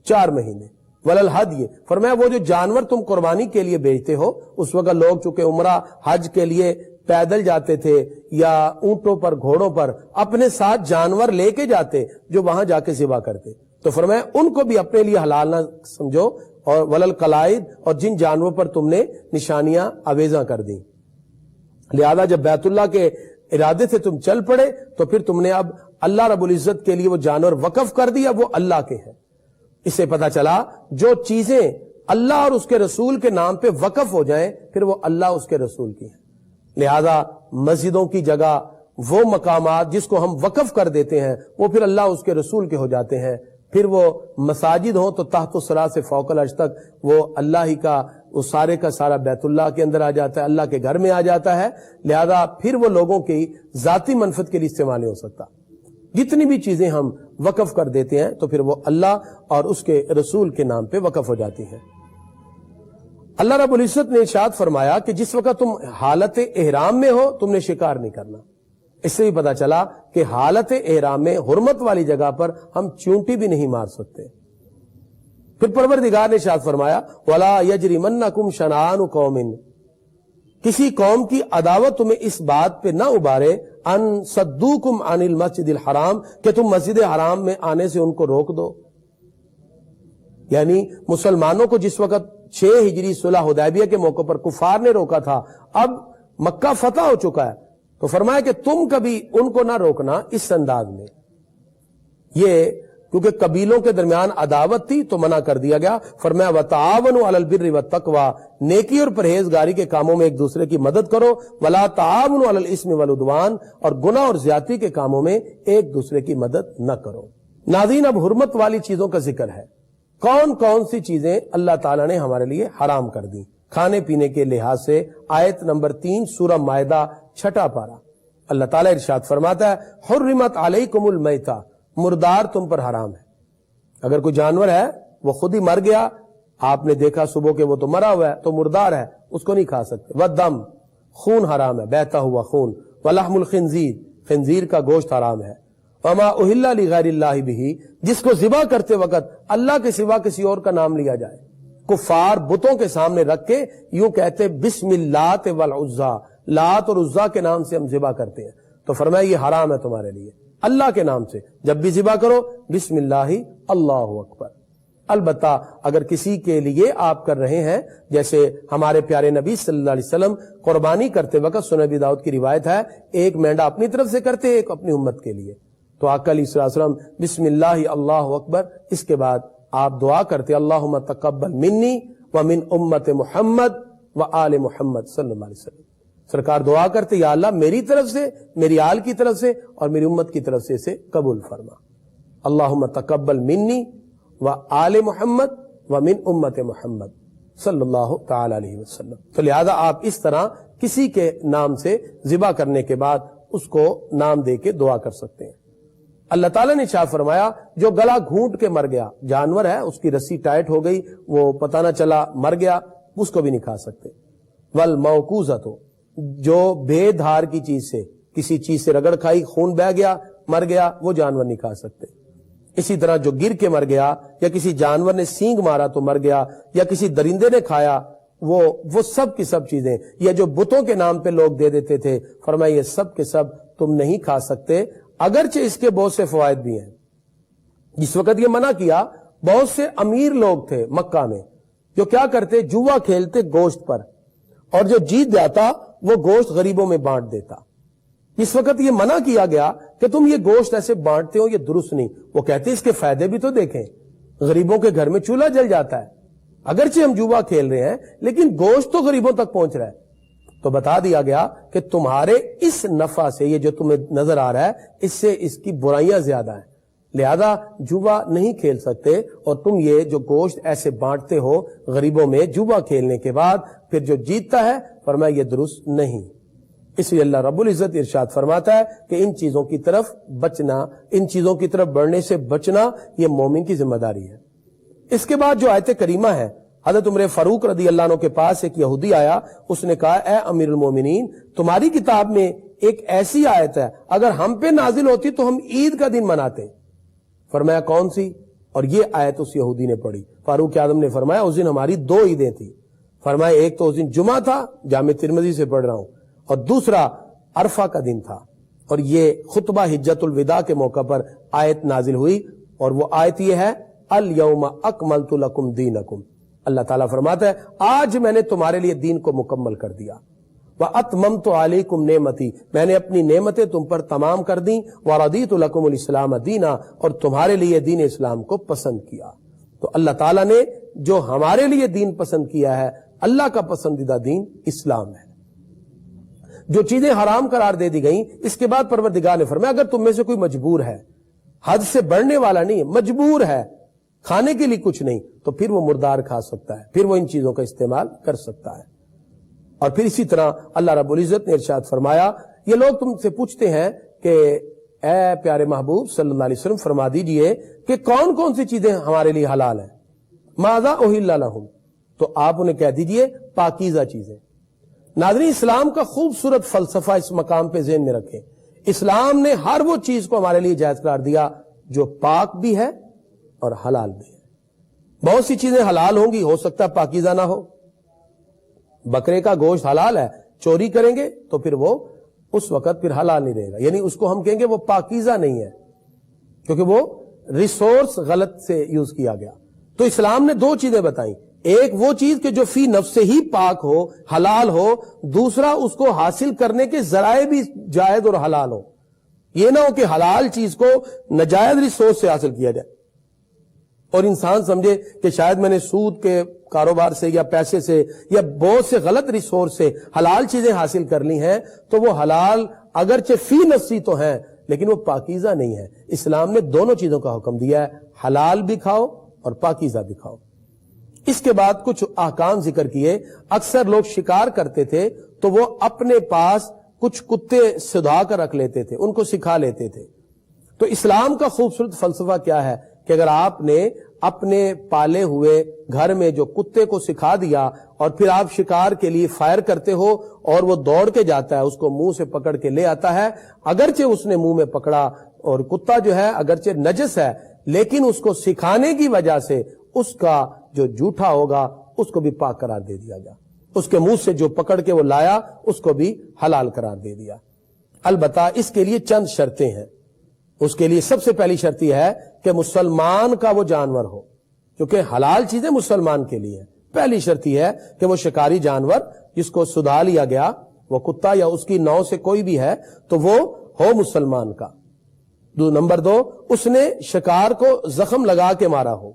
4 مہینے۔ وللہدی، فرمایا وہ جو جانور تم قربانی کے لیے بیچتے ہو، اس وقت لوگ چونکہ عمرہ حج کے لیے پیدل جاتے تھے یا اونٹوں پر گھوڑوں پر، اپنے ساتھ جانور لے کے جاتے جو وہاں جا کے ذبح کرتے، تو فرمایا ان کو بھی اپنے لیے حلال نہ سمجھو، اور وللقلائد، اور جن جانوروں پر تم نے نشانیاں آویزاں کر دی۔ لہذا جب بیت اللہ کے ارادے سے تم چل پڑے تو پھر تم نے اب اللہ رب العزت کے لیے وہ جانور وقف کر دیا، وہ اللہ کے ہیں۔ اس سے پتہ چلا جو چیزیں اللہ اور اس کے رسول کے نام پہ وقف ہو جائیں پھر وہ اللہ اس کے رسول کی ہیں۔ لہذا مسجدوں کی جگہ وہ مقامات جس کو ہم وقف کر دیتے ہیں وہ پھر اللہ اس کے رسول کے ہو جاتے ہیں۔ پھر وہ مساجد ہوں تو تحت الثری سے فوق العرش تک وہ اللہ ہی کا وہ سارے کا سارا بیت اللہ کے اندر آ جاتا ہے، اللہ کے گھر میں آ جاتا ہے، لہذا پھر وہ لوگوں کی ذاتی منفعت کے لیے استعمال نہیں ہو سکتا۔ جتنی بھی چیزیں ہم وقف کر دیتے ہیں تو پھر وہ اللہ اور اس کے رسول کے نام پہ وقف ہو جاتی ہیں۔ اللہ رب العزت نے ارشاد فرمایا کہ جس وقت تم حالت احرام میں ہو تم نے شکار نہیں کرنا۔ اس سے بھی پتا چلا کہ حالت احرام میں حرمت والی جگہ پر ہم چونٹی بھی نہیں مار سکتے۔ پھر پروردگار نے ارشاد فرمایا وَلَا يَجْرِمَنَّكُمْ شَنَآنُ قَوْمٍ، کسی قوم کی عداوت تمہیں اس بات پہ نہ ابارے ان صدوکم عن المسجد الحرام کہ تم مسجد حرام میں آنے سے ان کو روک دو۔ یعنی مسلمانوں کو جس وقت 6 ہجری صلح حدیبیہ کے موقع پر کفار نے روکا تھا، اب مکہ فتح ہو چکا ہے، تو فرمایا کہ تم کبھی ان کو نہ روکنا اس انداز میں۔ یہ کیونکہ قبیلوں کے درمیان عداوت تھی تو منع کر دیا گیا۔ فرمایا وَتَعَاوَنُوا عَلَى الْبِرِّ وَالتَّقْوَىٰ، نیکی اور پرہیزگاری کے کاموں میں ایک دوسرے کی مدد کرو، وَلَا تَعَاوَنُوا عَلَى الْإِثْمِ وَالْعُدْوَانِ، اور گناہ اور زیادتی کے کاموں میں ایک دوسرے کی مدد نہ کرو۔ ناظرین، اب حرمت والی چیزوں کا ذکر ہے۔ کون کون سی چیزیں اللہ تعالیٰ نے ہمارے لیے حرام کر دی کھانے پینے کے لحاظ سے؟ آیت نمبر 3 سورہ مائدہ 6 پارہ، اللہ تعالیٰ ارشاد فرماتا ہے حرمت علیکم المیتہ، مردار تم پر حرام ہے۔ اگر کوئی جانور ہے وہ خود ہی مر گیا، آپ نے دیکھا صبح کے وہ تو مرا ہوا ہے تو مردار ہے، اس کو نہیں کھا سکتے۔ والدم، خون حرام ہے، بہتا ہوا خون۔ ولحم الخنزیر، خنزیر کا گوشت حرام ہے۔ وما اہل لغیر اللہ بہ، جس کو ذبح کرتے وقت اللہ کے سوا کسی اور کا نام لیا جائے۔ کفار بتوں کے سامنے رکھ کے یوں کہتے بسم اللات والعزیٰ، لات اور عزیٰ کے نام سے ہم ذبح کرتے ہیں، تو فرمایا یہ حرام ہے تمہارے لیے۔ اللہ کے نام سے جب بھی ذبح کرو بسم اللہ اللہ اکبر۔ البتہ اگر کسی کے لیے آپ کر رہے ہیں، جیسے ہمارے پیارے نبی صلی اللہ علیہ وسلم قربانی کرتے وقت سنن ابی داؤد کی روایت ہے، ایک مینڈا اپنی طرف سے کرتے، ایک اپنی امت کے لیے، تو آقا علیہ السلام بسم اللہ اللہ اکبر، اس کے بعد آپ دعا کرتے اللہم تقبل منی ومن امت محمد وآل محمد صلی اللہ علیہ وسلم۔ سرکار دعا کرتے یا اللہ میری طرف سے، میری آل کی طرف سے اور میری امت کی طرف سے اسے قبول فرما۔ اللہم تقبل منی وآل محمد ومن امت محمد صلی اللہ تعالی علیہ وسلم۔ تو لہذا آپ اس طرح کسی کے نام سے ذبح کرنے کے بعد اس کو نام دے کے دعا کر سکتے ہیں۔ اللہ تعالیٰ نے ارشاد فرمایا جو گلا گھونٹ کے مر گیا، جانور ہے اس کی رسی ٹائٹ ہو گئی، وہ پتہ نہ چلا مر گیا، اس کو بھی نہیں کھا سکتے۔ والموقوذۃ، جو بے دھار کی چیز سے، کسی چیز سے رگڑ کھائی، خون بہہ گیا، مر گیا، وہ جانور نہیں کھا سکتے۔ اسی طرح جو گر کے مر گیا، یا کسی جانور نے سینگ مارا تو مر گیا، یا کسی درندے نے کھایا، وہ سب کی سب چیزیں، یا جو بتوں کے نام پہ لوگ دے دیتے تھے، فرمایا یہ سب کے سب تم نہیں کھا سکتے، اگرچہ اس کے بہت سے فوائد بھی ہیں۔ جس وقت یہ منع کیا، بہت سے امیر لوگ تھے مکہ میں جو کیا کرتے، جوا کھیلتے گوشت پر، اور جو جیت جاتا وہ گوشت غریبوں میں بانٹ دیتا۔ اس وقت یہ منع کیا گیا کہ تم یہ گوشت ایسے بانٹتے ہو، یہ درست نہیں۔ وہ کہتے اس کے فائدے بھی تو دیکھیں، غریبوں کے گھر میں چولہا جل جاتا ہے، اگرچہ ہم جوا کھیل رہے ہیں لیکن گوشت تو غریبوں تک پہنچ رہا ہے۔ تو بتا دیا گیا کہ تمہارے اس نفع سے، یہ جو تمہیں نظر آ رہا ہے، اس سے اس کی برائیاں زیادہ ہیں، لہذا جوا نہیں کھیل سکتے، اور تم یہ جو گوشت ایسے بانٹتے ہو غریبوں میں جوا کھیلنے کے بعد، پھر جو جیتتا ہے فرمایا یہ درست نہیں۔ اس لیے اللہ رب العزت ارشاد فرماتا ہے کہ ان چیزوں کی طرف بچنا، ان چیزوں کی طرف بڑھنے سے بچنا یہ مومن کی ذمہ داری ہے۔ اس کے بعد جو آیت کریمہ ہے، حضرت عمر فاروق رضی اللہ عنہ کے پاس ایک یہودی آیا، اس نے کہا اے امیر المومنین، تمہاری کتاب میں ایک ایسی آیت ہے، اگر ہم پہ نازل ہوتی تو ہم عید کا دن مناتے۔ فرمایا کون سی؟ اور یہ آیت اس یہودی نے پڑھی۔ فاروق اعظم نے فرمایا اس دن ہماری 2 عیدیں تھیں۔ فرمایا ایک تو اس دن جمعہ تھا، جامع ترمذی سے پڑھ رہا ہوں، اور دوسرا عرفہ کا دن تھا، اور یہ خطبہ حجۃ الوداع کے موقع پر آیت نازل ہوئی، اور وہ آیت یہ ہے الیوم اکملت لکم دینکم۔ اللہ تعالیٰ فرماتا ہے آج میں نے تمہارے لیے دین کو مکمل کر دیا۔ وَأَتْمَمْتُ عَلَيْكُمْ نِعْمَتِي، میں نے اپنی نعمتیں تم پر تمام کر دیں۔ وَرَضِيتُ لَكُمُ الْإِسْلَامَ دِينًا، اور تمہارے لیے دین اسلام کو پسند کیا۔ تو اللہ تعالیٰ نے جو ہمارے لیے دین پسند کیا ہے، اللہ کا پسندیدہ دین اسلام ہے۔ جو چیزیں حرام قرار دے دی گئیں، اس کے بعد پروردگار نے فرمایا اگر تم میں سے کوئی مجبور ہے حد سے بڑھنے والا نہیں ہے، مجبور ہے کھانے کے لیے کچھ نہیں، تو پھر وہ مردار کھا سکتا ہے، پھر وہ ان چیزوں کا استعمال کر سکتا ہے۔ اور پھر اسی طرح اللہ رب العزت نے ارشاد فرمایا، یہ لوگ تم سے پوچھتے ہیں کہ اے پیارے محبوب صلی اللہ علیہ وسلم فرما دیجئے کہ کون کون سی چیزیں ہمارے لیے حلال ہیں، ماذا احل لہم، تو آپ انہیں کہہ دیجئے پاکیزہ چیزیں۔ ناظرین، اسلام کا خوبصورت فلسفہ اس مقام پہ ذہن میں رکھیں، اسلام نے ہر وہ چیز کو ہمارے لیے جائز قرار دیا جو پاک بھی ہے اور حلال بھی ہے۔ بہت سی چیزیں حلال ہوں گی، ہو سکتا ہے پاکیزہ نہ ہو۔ بکرے کا گوشت حلال ہے، چوری کریں گے تو پھر وہ اس وقت پھر حلال نہیں رہے گا، یعنی اس کو ہم کہیں گے وہ پاکیزہ نہیں ہے، کیونکہ وہ ریسورس غلط سے یوز کیا گیا۔ تو اسلام نے دو چیزیں بتائیں، ایک وہ چیز کہ جو فی نفس ہی پاک ہو، حلال ہو، دوسرا اس کو حاصل کرنے کے ذرائع بھی جائز اور حلال ہو۔ یہ نہ ہو کہ حلال چیز کو ناجائز ریسورس سے حاصل کیا جائے اور انسان سمجھے کہ شاید میں نے سود کے کاروبار سے یا پیسے سے یا بہت سے غلط ریسورس سے حلال چیزیں حاصل کر لی ہیں، تو وہ حلال اگرچہ فی نفسی تو ہیں لیکن وہ پاکیزہ نہیں ہے۔ اسلام نے دونوں چیزوں کا حکم دیا ہے، حلال بھی کھاؤ اور پاکیزہ بھی کھاؤ۔ اس کے بعد کچھ احکام ذکر کیے۔ اکثر لوگ شکار کرتے تھے تو وہ اپنے پاس کچھ کتے سدھا کر رکھ لیتے تھے، ان کو سکھا لیتے تھے۔ تو اسلام کا خوبصورت فلسفہ کیا ہے کہ اگر آپ نے اپنے پالے ہوئے گھر میں جو کتے کو سکھا دیا اور پھر آپ شکار کے لیے فائر کرتے ہو اور وہ دوڑ کے جاتا ہے، اس کو منہ سے پکڑ کے لے آتا ہے، اگرچہ اس نے منہ میں پکڑا اور کتا جو ہے اگرچہ نجس ہے لیکن اس کو سکھانے کی وجہ سے اس کا جو جھوٹا ہوگا اس کو بھی پاک قرار دے دیا گیا، اس کے منہ سے جو پکڑ کے وہ لایا اس کو بھی حلال قرار دے دیا۔ البتہ اس کے لیے چند شرطیں ہیں۔ اس کے لیے سب سے پہلی شرط یہ ہے کہ مسلمان کا وہ جانور ہو، کیونکہ حلال چیزیں مسلمان کے لیے ہیں۔ پہلی شرط یہ ہے کہ وہ شکاری جانور جس کو سدھا لیا گیا، وہ کتا یا اس کی نو سے کوئی بھی ہے، تو وہ ہو مسلمان کا۔ نمبر 2، اس نے شکار کو زخم لگا کے مارا ہو،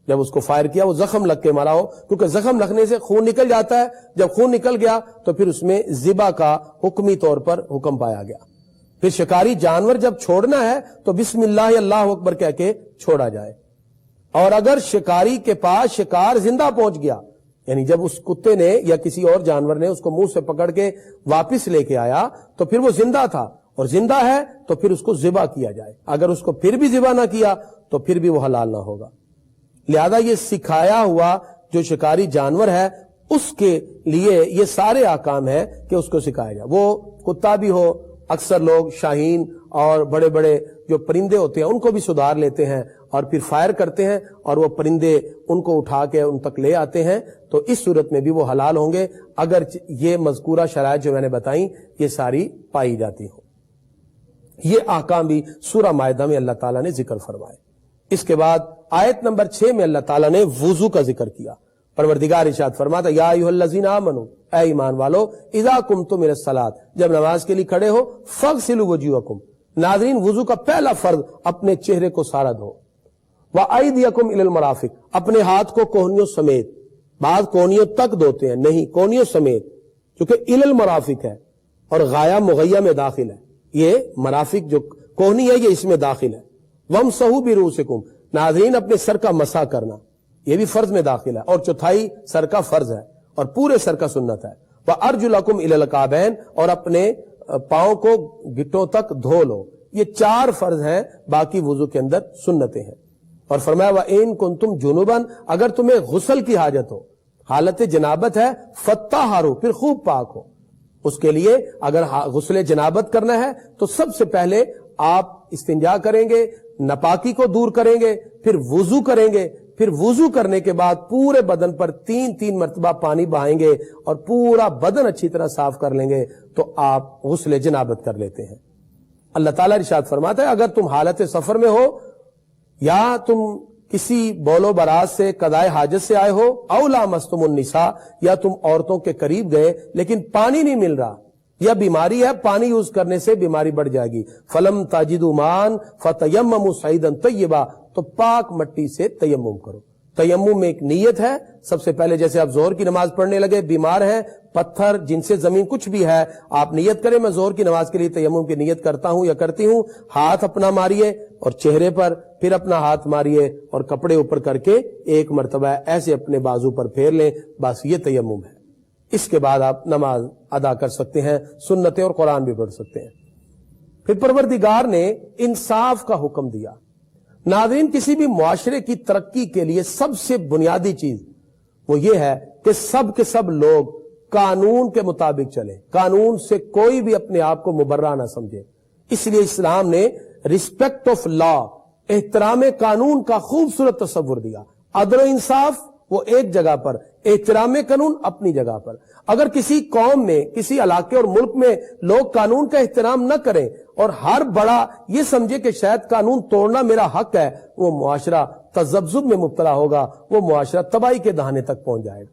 جب اس کو فائر کیا وہ زخم لگ کے مارا ہو، کیونکہ زخم لگنے سے خون نکل جاتا ہے، جب خون نکل گیا تو پھر اس میں ذبح کا حکمی طور پر حکم پایا گیا۔ پھر شکاری جانور جب چھوڑنا ہے تو بسم اللہ اللہ اکبر کہہ کے چھوڑا جائے۔ اور اگر شکاری کے پاس شکار زندہ پہنچ گیا، یعنی جب اس کتے نے یا کسی اور جانور نے اس کو منہ سے پکڑ کے واپس لے کے آیا تو پھر وہ زندہ تھا اور زندہ ہے تو پھر اس کو ذبح کیا جائے۔ اگر اس کو پھر بھی ذبح نہ کیا تو پھر بھی وہ حلال نہ ہوگا۔ لہذا یہ سکھایا ہوا جو شکاری جانور ہے اس کے لیے یہ سارے احکام ہیں کہ اس کو سکھایا جائے۔ وہ کتا بھی ہو، اکثر لوگ شاہین اور بڑے بڑے جو پرندے ہوتے ہیں ان کو بھی سدھار لیتے ہیں اور پھر فائر کرتے ہیں اور وہ پرندے ان کو اٹھا کے ان تک لے آتے ہیں، تو اس صورت میں بھی وہ حلال ہوں گے اگر یہ مذکورہ شرائط جو میں نے بتائیں یہ ساری پائی جاتی ہوں۔ یہ احکام بھی سورہ مائدہ میں اللہ تعالیٰ نے ذکر فرمائے۔ اس کے بعد آیت نمبر 6 میں اللہ تعالیٰ نے وضو کا ذکر کیا۔ پروردگار ارشاد فرماتا یا ایھا الذین آمنوا، اے ایمان والو، اذا قمتم الی الصلاۃ، جب نماز کے لیے کھڑے ہو، فاغسلوا وجوہکم، ناظرین وضو کا پہلا فرض اپنے چہرے کو سارا دھو، وایدیکم الی المرافق، اپنے ہاتھ کو کوہنیوں سمیت، بعض کوہنیوں تک دھوتے ہیں، نہیں کوہنیوں سمیت، کیونکہ الی المرافق ہے اور غایا مغیہ میں داخل ہے، یہ مرافق جو کوہنی ہے یہ اس میں داخل ہے۔ وامسحوا برؤوسکم، ناظرین اپنے سر کا مسح کرنا یہ بھی فرض میں داخل ہے، اور چوتھائی سر کا فرض ہے اور پورے سر کا سنت ہے۔ وارجلکم الی الکعبین، اور اپنے پاؤں کو گھٹوں تک دھو لو۔ یہ 4 فرض ہیں، باقی وضو کے اندر سنتیں ہیں۔ اور فرمایا وَإِن كُنتُمْ جُنُبًا، اگر تمہیں غسل کی حاجت ہو، حالت جنابت ہے، فَطَّهَّرُوا، پھر خوب پاک ہو۔ اس کے لیے اگر غسل جنابت کرنا ہے تو سب سے پہلے آپ استنجا کریں گے، ناپاکی کو دور کریں گے، پھر وضو کریں گے، پھر وضو کرنے کے بعد پورے بدن پر 3 مرتبہ پانی بہائیں گے اور پورا بدن اچھی طرح صاف کر لیں گے تو آپ غسل جنابت کر لیتے ہیں۔ اللہ تعالیٰ ارشاد فرماتا ہے اگر تم حالت سفر میں ہو یا تم کسی بول و براز سے قضائے حاجت سے آئے ہو، او لامستم النساء، یا تم عورتوں کے قریب گئے لیکن پانی نہیں مل رہا یا بیماری ہے، پانی یوز کرنے سے بیماری بڑھ جائے گی، فلم تجدوا ماء فتیمموا صعیدا طیبا، تو پاک مٹی سے تیمم کرو۔ تیمم میں ایک نیت ہے. سب سے پہلے جیسے آپ ظہر کی نماز پڑھنے لگے، بیمار ہیں، پتھر جن سے زمین کچھ بھی ہے، آپ نیت کریں میں ظہر کی نماز کے لیے تیمم کی نیت کرتا ہوں یا کرتی ہوں. ہاتھ اپنا ماریے اور چہرے پر، پھر اپنا ہاتھ ماریے اور کپڑے اوپر کر کے ایک مرتبہ ایسے اپنے بازو پر پھیر لیں. بس یہ تیمم ہے. اس کے بعد آپ نماز ادا کر سکتے ہیں، سنتیں اور قرآن بھی پڑھ سکتے ہیں. پھر پروردگار نے انصاف کا حکم دیا. ناظرین، کسی بھی معاشرے کی ترقی کے لیے سب سے بنیادی چیز وہ یہ ہے کہ سب کے سب لوگ قانون کے مطابق چلیں، قانون سے کوئی بھی اپنے آپ کو مبرہ نہ سمجھے. اس لیے اسلام نے ریسپیکٹ آف لا، احترام قانون کا خوبصورت تصور دیا. عدل و انصاف وہ ایک جگہ پر، احترام قانون اپنی جگہ پر. اگر کسی قوم میں، کسی علاقے اور ملک میں لوگ قانون کا احترام نہ کریں اور ہر بڑا یہ سمجھے کہ شاید قانون توڑنا میرا حق ہے، وہ معاشرہ تذبذب میں مبتلا ہوگا، وہ معاشرہ تباہی کے دہانے تک پہنچ جائے گا.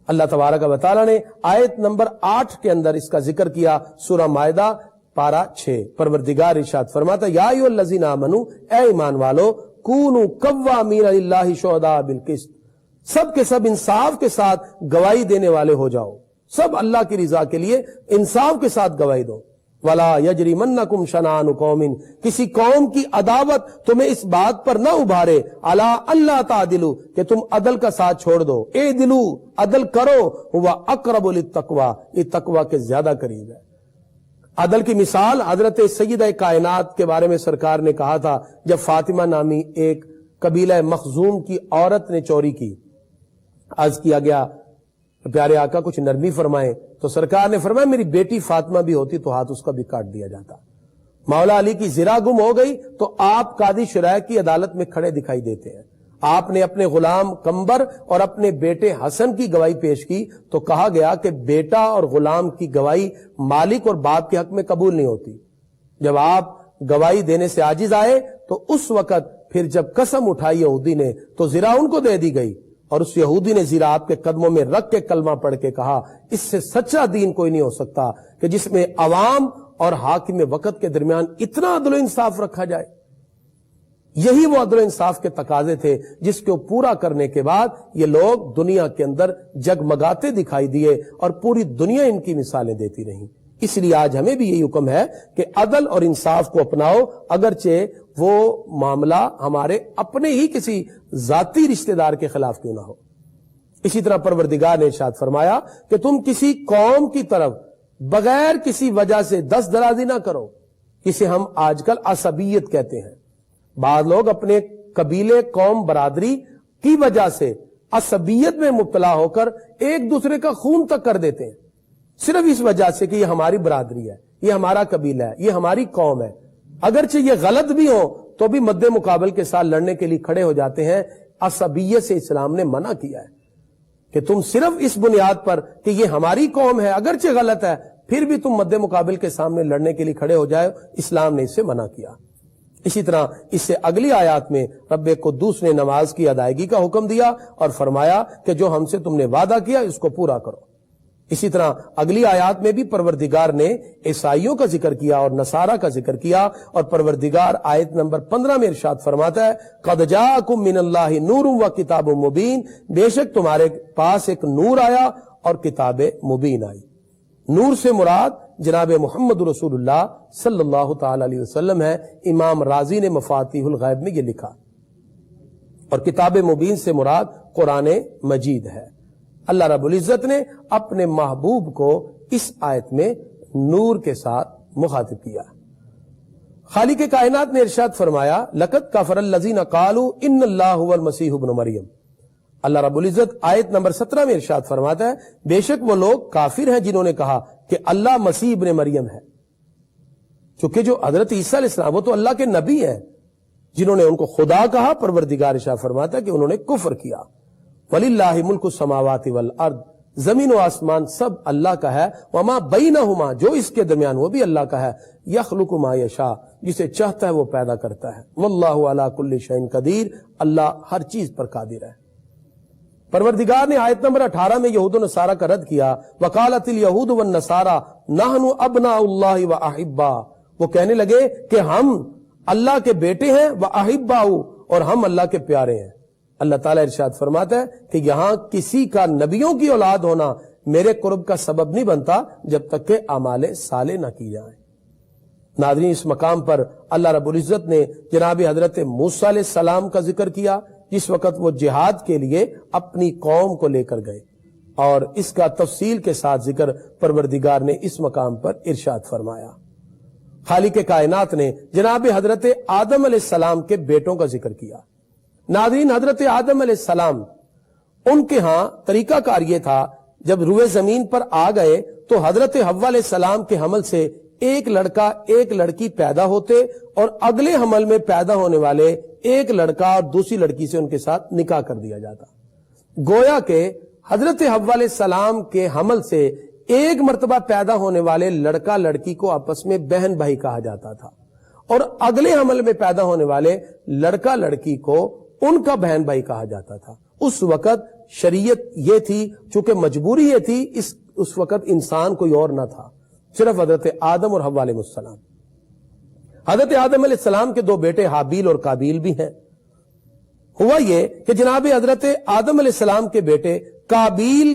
اللہ تبارک و تعالیٰ نے آیت نمبر 8 کے اندر اس کا ذکر کیا. سورہ مائدہ پارہ 6. پروردگار ارشاد فرماتا یا ایھا الذین آمنو، اے ایمان والو، کونوا قوامین للہ شہداء بالقسط، سب کے سب انصاف کے ساتھ گواہی دینے والے ہو جاؤ. سب اللہ کی رضا کے لیے انصاف کے ساتھ گواہی دو. ولا یجرمنکم شنآن قوم، کسی قوم کی عداوت تمہیں اس بات پر نہ ابھارے، الا اللہ تعدلوا، کہ تم عدل کا ساتھ چھوڑ دو. اے دلو، عدل کرو، ہوا اقرب للتقوی، یہ تقوی کے زیادہ قریب ہے. عدل کی مثال حضرت سیدہ کائنات کے بارے میں سرکار نے کہا تھا، جب فاطمہ نامی ایک قبیلہ مخزوم کی عورت نے چوری کی. عرض کیا گیا پیارے آقا کچھ نرمی فرمائیں، تو سرکار نے فرمایا میری بیٹی فاطمہ بھی ہوتی تو ہاتھ اس کا بھی کاٹ دیا جاتا. مولا علی کی زرہ گم ہو گئی تو آپ قاضی شرائع کی عدالت میں کھڑے دکھائی دیتے ہیں. آپ نے اپنے غلام قمبر اور اپنے بیٹے حسن کی گواہی پیش کی تو کہا گیا کہ بیٹا اور غلام کی گواہی مالک اور باپ کے حق میں قبول نہیں ہوتی. جب آپ گواہی دینے سے عاجز آئے تو اس وقت پھر جب قسم اٹھائی یہودی نے تو زرہ ان کو دے دی گئی، اور اس یہودی نے زرہ آپ کے قدموں میں رکھ کے کلمہ پڑھ کے کہا اس سے سچا دین کوئی نہیں ہو سکتا کہ جس میں عوام اور حاکم وقت کے درمیان اتنا عدل و انصاف رکھا جائے. یہی وہ عدل و انصاف کے تقاضے تھے جس کو پورا کرنے کے بعد یہ لوگ دنیا کے اندر جگمگاتے دکھائی دیے اور پوری دنیا ان کی مثالیں دیتی رہیں. اس لیے آج ہمیں بھی یہی حکم ہے کہ عدل اور انصاف کو اپناؤ، اگرچہ وہ معاملہ ہمارے اپنے ہی کسی ذاتی رشتہ دار کے خلاف کیوں نہ ہو. اسی طرح پروردگار نے ارشاد فرمایا کہ تم کسی قوم کی طرف بغیر کسی وجہ سے دست درازی نہ کرو. اسے ہم آج کل عصبیت کہتے ہیں. بعض لوگ اپنے قبیلے، قوم، برادری کی وجہ سے عصبیت میں مبتلا ہو کر ایک دوسرے کا خون تک کر دیتے ہیں، صرف اس وجہ سے کہ یہ ہماری برادری ہے، یہ ہمارا قبیلہ ہے، یہ ہماری قوم ہے. اگرچہ یہ غلط بھی ہو تو بھی مد مقابل کے ساتھ لڑنے کے لیے کھڑے ہو جاتے ہیں. عصبیت سے اسلام نے منع کیا ہے کہ تم صرف اس بنیاد پر کہ یہ ہماری قوم ہے اگرچہ غلط ہے پھر بھی تم مد مقابل کے سامنے لڑنے کے لیے کھڑے ہو جائے. اسلام نے اس سے منع کیا. اسی طرح اس سے اگلی آیات میں رب قدوس نے نماز کی ادائیگی کا حکم دیا اور فرمایا کہ جو ہم سے تم نے وعدہ کیا اس کو پورا کرو. اسی طرح اگلی آیات میں بھی پروردگار نے عیسائیوں کا ذکر کیا اور نصارہ کا ذکر کیا، اور پروردگار آیت نمبر 15 میں ارشاد فرماتا ہے قد جاءکم من اللہ نور و کتاب مبین، بے شک تمہارے پاس ایک نور آیا اور کتاب مبین آئی. نور سے مراد جناب محمد رسول اللہ صلی اللہ تعالی علیہ وسلم ہے. امام رازی نے مفاتیح الغیب میں یہ لکھا. اور کتاب مبین سے مراد قرآن مجید ہے. اللہ رب العزت نے اپنے محبوب کو اس آیت میں نور کے ساتھ مخاطب کیا. خالق کائنات نے ارشاد فرمایا لقد کفر الذین قالوا ان اللہ هو المسیح ابن مریم. اللہ رب العزت آیت نمبر 17 میں ارشاد فرماتا ہے بے شک وہ لوگ کافر ہیں جنہوں نے کہا کہ اللہ مسیح ابن مریم ہے. چونکہ جو حضرت عیسیٰ علیہ السلام وہ تو اللہ کے نبی ہیں، جنہوں نے ان کو خدا کہا پروردگار ارشاد فرماتا ہے کہ انہوں نے کفر کیا. وَلِلَّهِ مُلْكُ السَّمَاوَاتِ وَالْأَرْضِ، زمین و آسمان سب اللہ کا ہے. وَمَا بَيْنَهُمَا، جو اس کے درمیان وہ بھی اللہ کا ہے. يَخْلُقُ مَا يَشَاءُ، جسے چاہتا ہے وہ پیدا کرتا ہے. وَاللَّهُ عَلَى كُلِّ شَيْءٍ قَدِيرٌ، اللہ ہر چیز پر قادر ہے. پروردگار نے آیت نمبر 18 میں یہود و نصارہ کا رد کیا. وَقَالَتِ الْيَهُودُ وَالنَّصَارَى نَحْنُ أَبْنَاءُ اللَّهِ وَأَحِبَّاؤُهُ، وہ کہنے لگے کہ ہم اللہ کے بیٹے ہیں، وَأَحِبَّاؤُهُ، اور ہم اللہ کے پیارے ہیں. اللہ تعالیٰ ارشاد فرماتا ہے کہ یہاں کسی کا نبیوں کی اولاد ہونا میرے قرب کا سبب نہیں بنتا جب تک کہ اعمال صالح نہ کی جائیں۔ ناظرین، اس مقام پر اللہ رب العزت نے جناب حضرت موسیٰ علیہ السلام کا ذکر کیا جس وقت وہ جہاد کے لیے اپنی قوم کو لے کر گئے، اور اس کا تفصیل کے ساتھ ذکر پروردگار نے اس مقام پر ارشاد فرمایا۔ خالق کائنات نے جناب حضرت آدم علیہ السلام کے بیٹوں کا ذکر کیا۔ ناظرین، حضرت آدم علیہ السلام ان کے ہاں طریقہ کار یہ تھا، جب روئے زمین پر آ گئے تو حضرت حوا علیہ السلام کے حمل سے ایک لڑکا ایک لڑکی پیدا ہوتے، اور اگلے حمل میں پیدا ہونے والے ایک لڑکا اور دوسری لڑکی سے ان کے ساتھ نکاح کر دیا جاتا۔ گویا کہ حضرت حوا علیہ السلام کے حمل سے ایک مرتبہ پیدا ہونے والے لڑکا لڑکی کو آپس میں بہن بھائی کہا جاتا تھا، اور اگلے حمل میں پیدا ہونے والے لڑکا لڑکی کو ان کا بہن بھائی کہا جاتا تھا۔ اس وقت شریعت یہ تھی، چونکہ مجبوری یہ تھی، اس وقت انسان کوئی اور نہ تھا، صرف حضرت آدم اور حوا علیہ السلام۔ حضرت آدم علیہ السلام کے دو بیٹے حابیل اور قابیل بھی ہیں۔ ہوا یہ کہ جناب حضرت آدم علیہ السلام کے بیٹے قابیل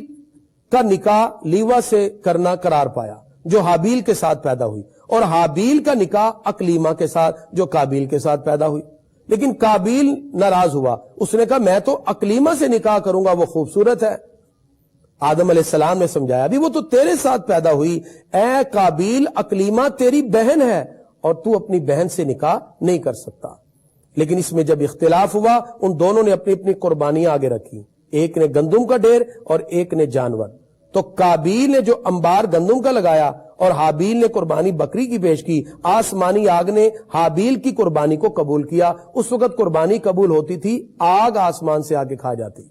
کا نکاح لیوا سے کرنا قرار پایا جو حابیل کے ساتھ پیدا ہوئی، اور حابیل کا نکاح اقلیمہ کے ساتھ جو قابیل کے ساتھ پیدا ہوئی۔ لیکن قابیل ناراض ہوا، اس نے کہا میں تو اقلیمہ سے نکاح کروں گا، وہ خوبصورت ہے۔ آدم علیہ السلام نے سمجھایا بھی وہ تو تیرے ساتھ پیدا ہوئی، اے قابیل اقلیمہ تیری بہن ہے اور تو اپنی بہن سے نکاح نہیں کر سکتا۔ لیکن اس میں جب اختلاف ہوا، ان دونوں نے اپنی اپنی قربانیاں آگے رکھی، ایک نے گندم کا ڈھیر اور ایک نے جانور۔ تو قابیل نے جو انبار گندم کا لگایا اور حابیل نے قربانی بکری کی پیش کی، آسمانی آگ نے حابیل کی قربانی کو قبول کیا۔ اس وقت قربانی قبول ہوتی تھی، آگ آسمان سے آگے کھا جاتی۔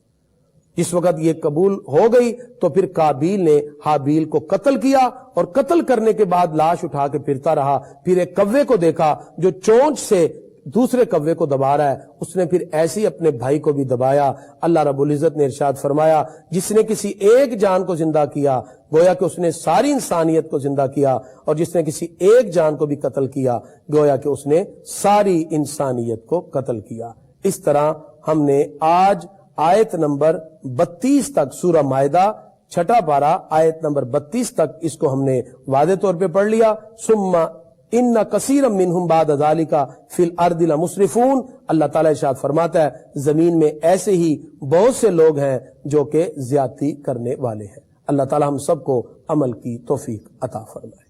جس وقت یہ قبول ہو گئی تو پھر قابیل نے حابیل کو قتل کیا، اور قتل کرنے کے بعد لاش اٹھا کے پھرتا رہا، پھر ایک کوے کو دیکھا جو چونچ سے دوسرے کوے کو دبا رہا ہے، اس نے پھر ایسے ہی اپنے بھائی کو بھی دبایا۔ اللہ رب العزت نے ارشاد فرمایا جس نے کسی ایک جان کو زندہ کیا گویا کہ اس نے ساری انسانیت کو زندہ کیا، اور جس نے کسی ایک جان کو بھی قتل کیا گویا کہ اس نے ساری انسانیت کو قتل کیا۔ اس طرح ہم نے آج آیت نمبر 32 تک سورہ مائدہ چھٹا پارہ آیت نمبر 32 تک اس کو ہم نے واضح طور پہ پڑھ لیا۔ ثم ان کثیرا منہم بعد ذالک فی الارض لمسرفون، اللہ تعالیٰ ارشاد فرماتا ہے زمین میں ایسے ہی بہت سے لوگ ہیں جو کہ زیادتی کرنے والے ہیں۔ اللہ تعالیٰ ہم سب کو عمل کی توفیق عطا فرمائے۔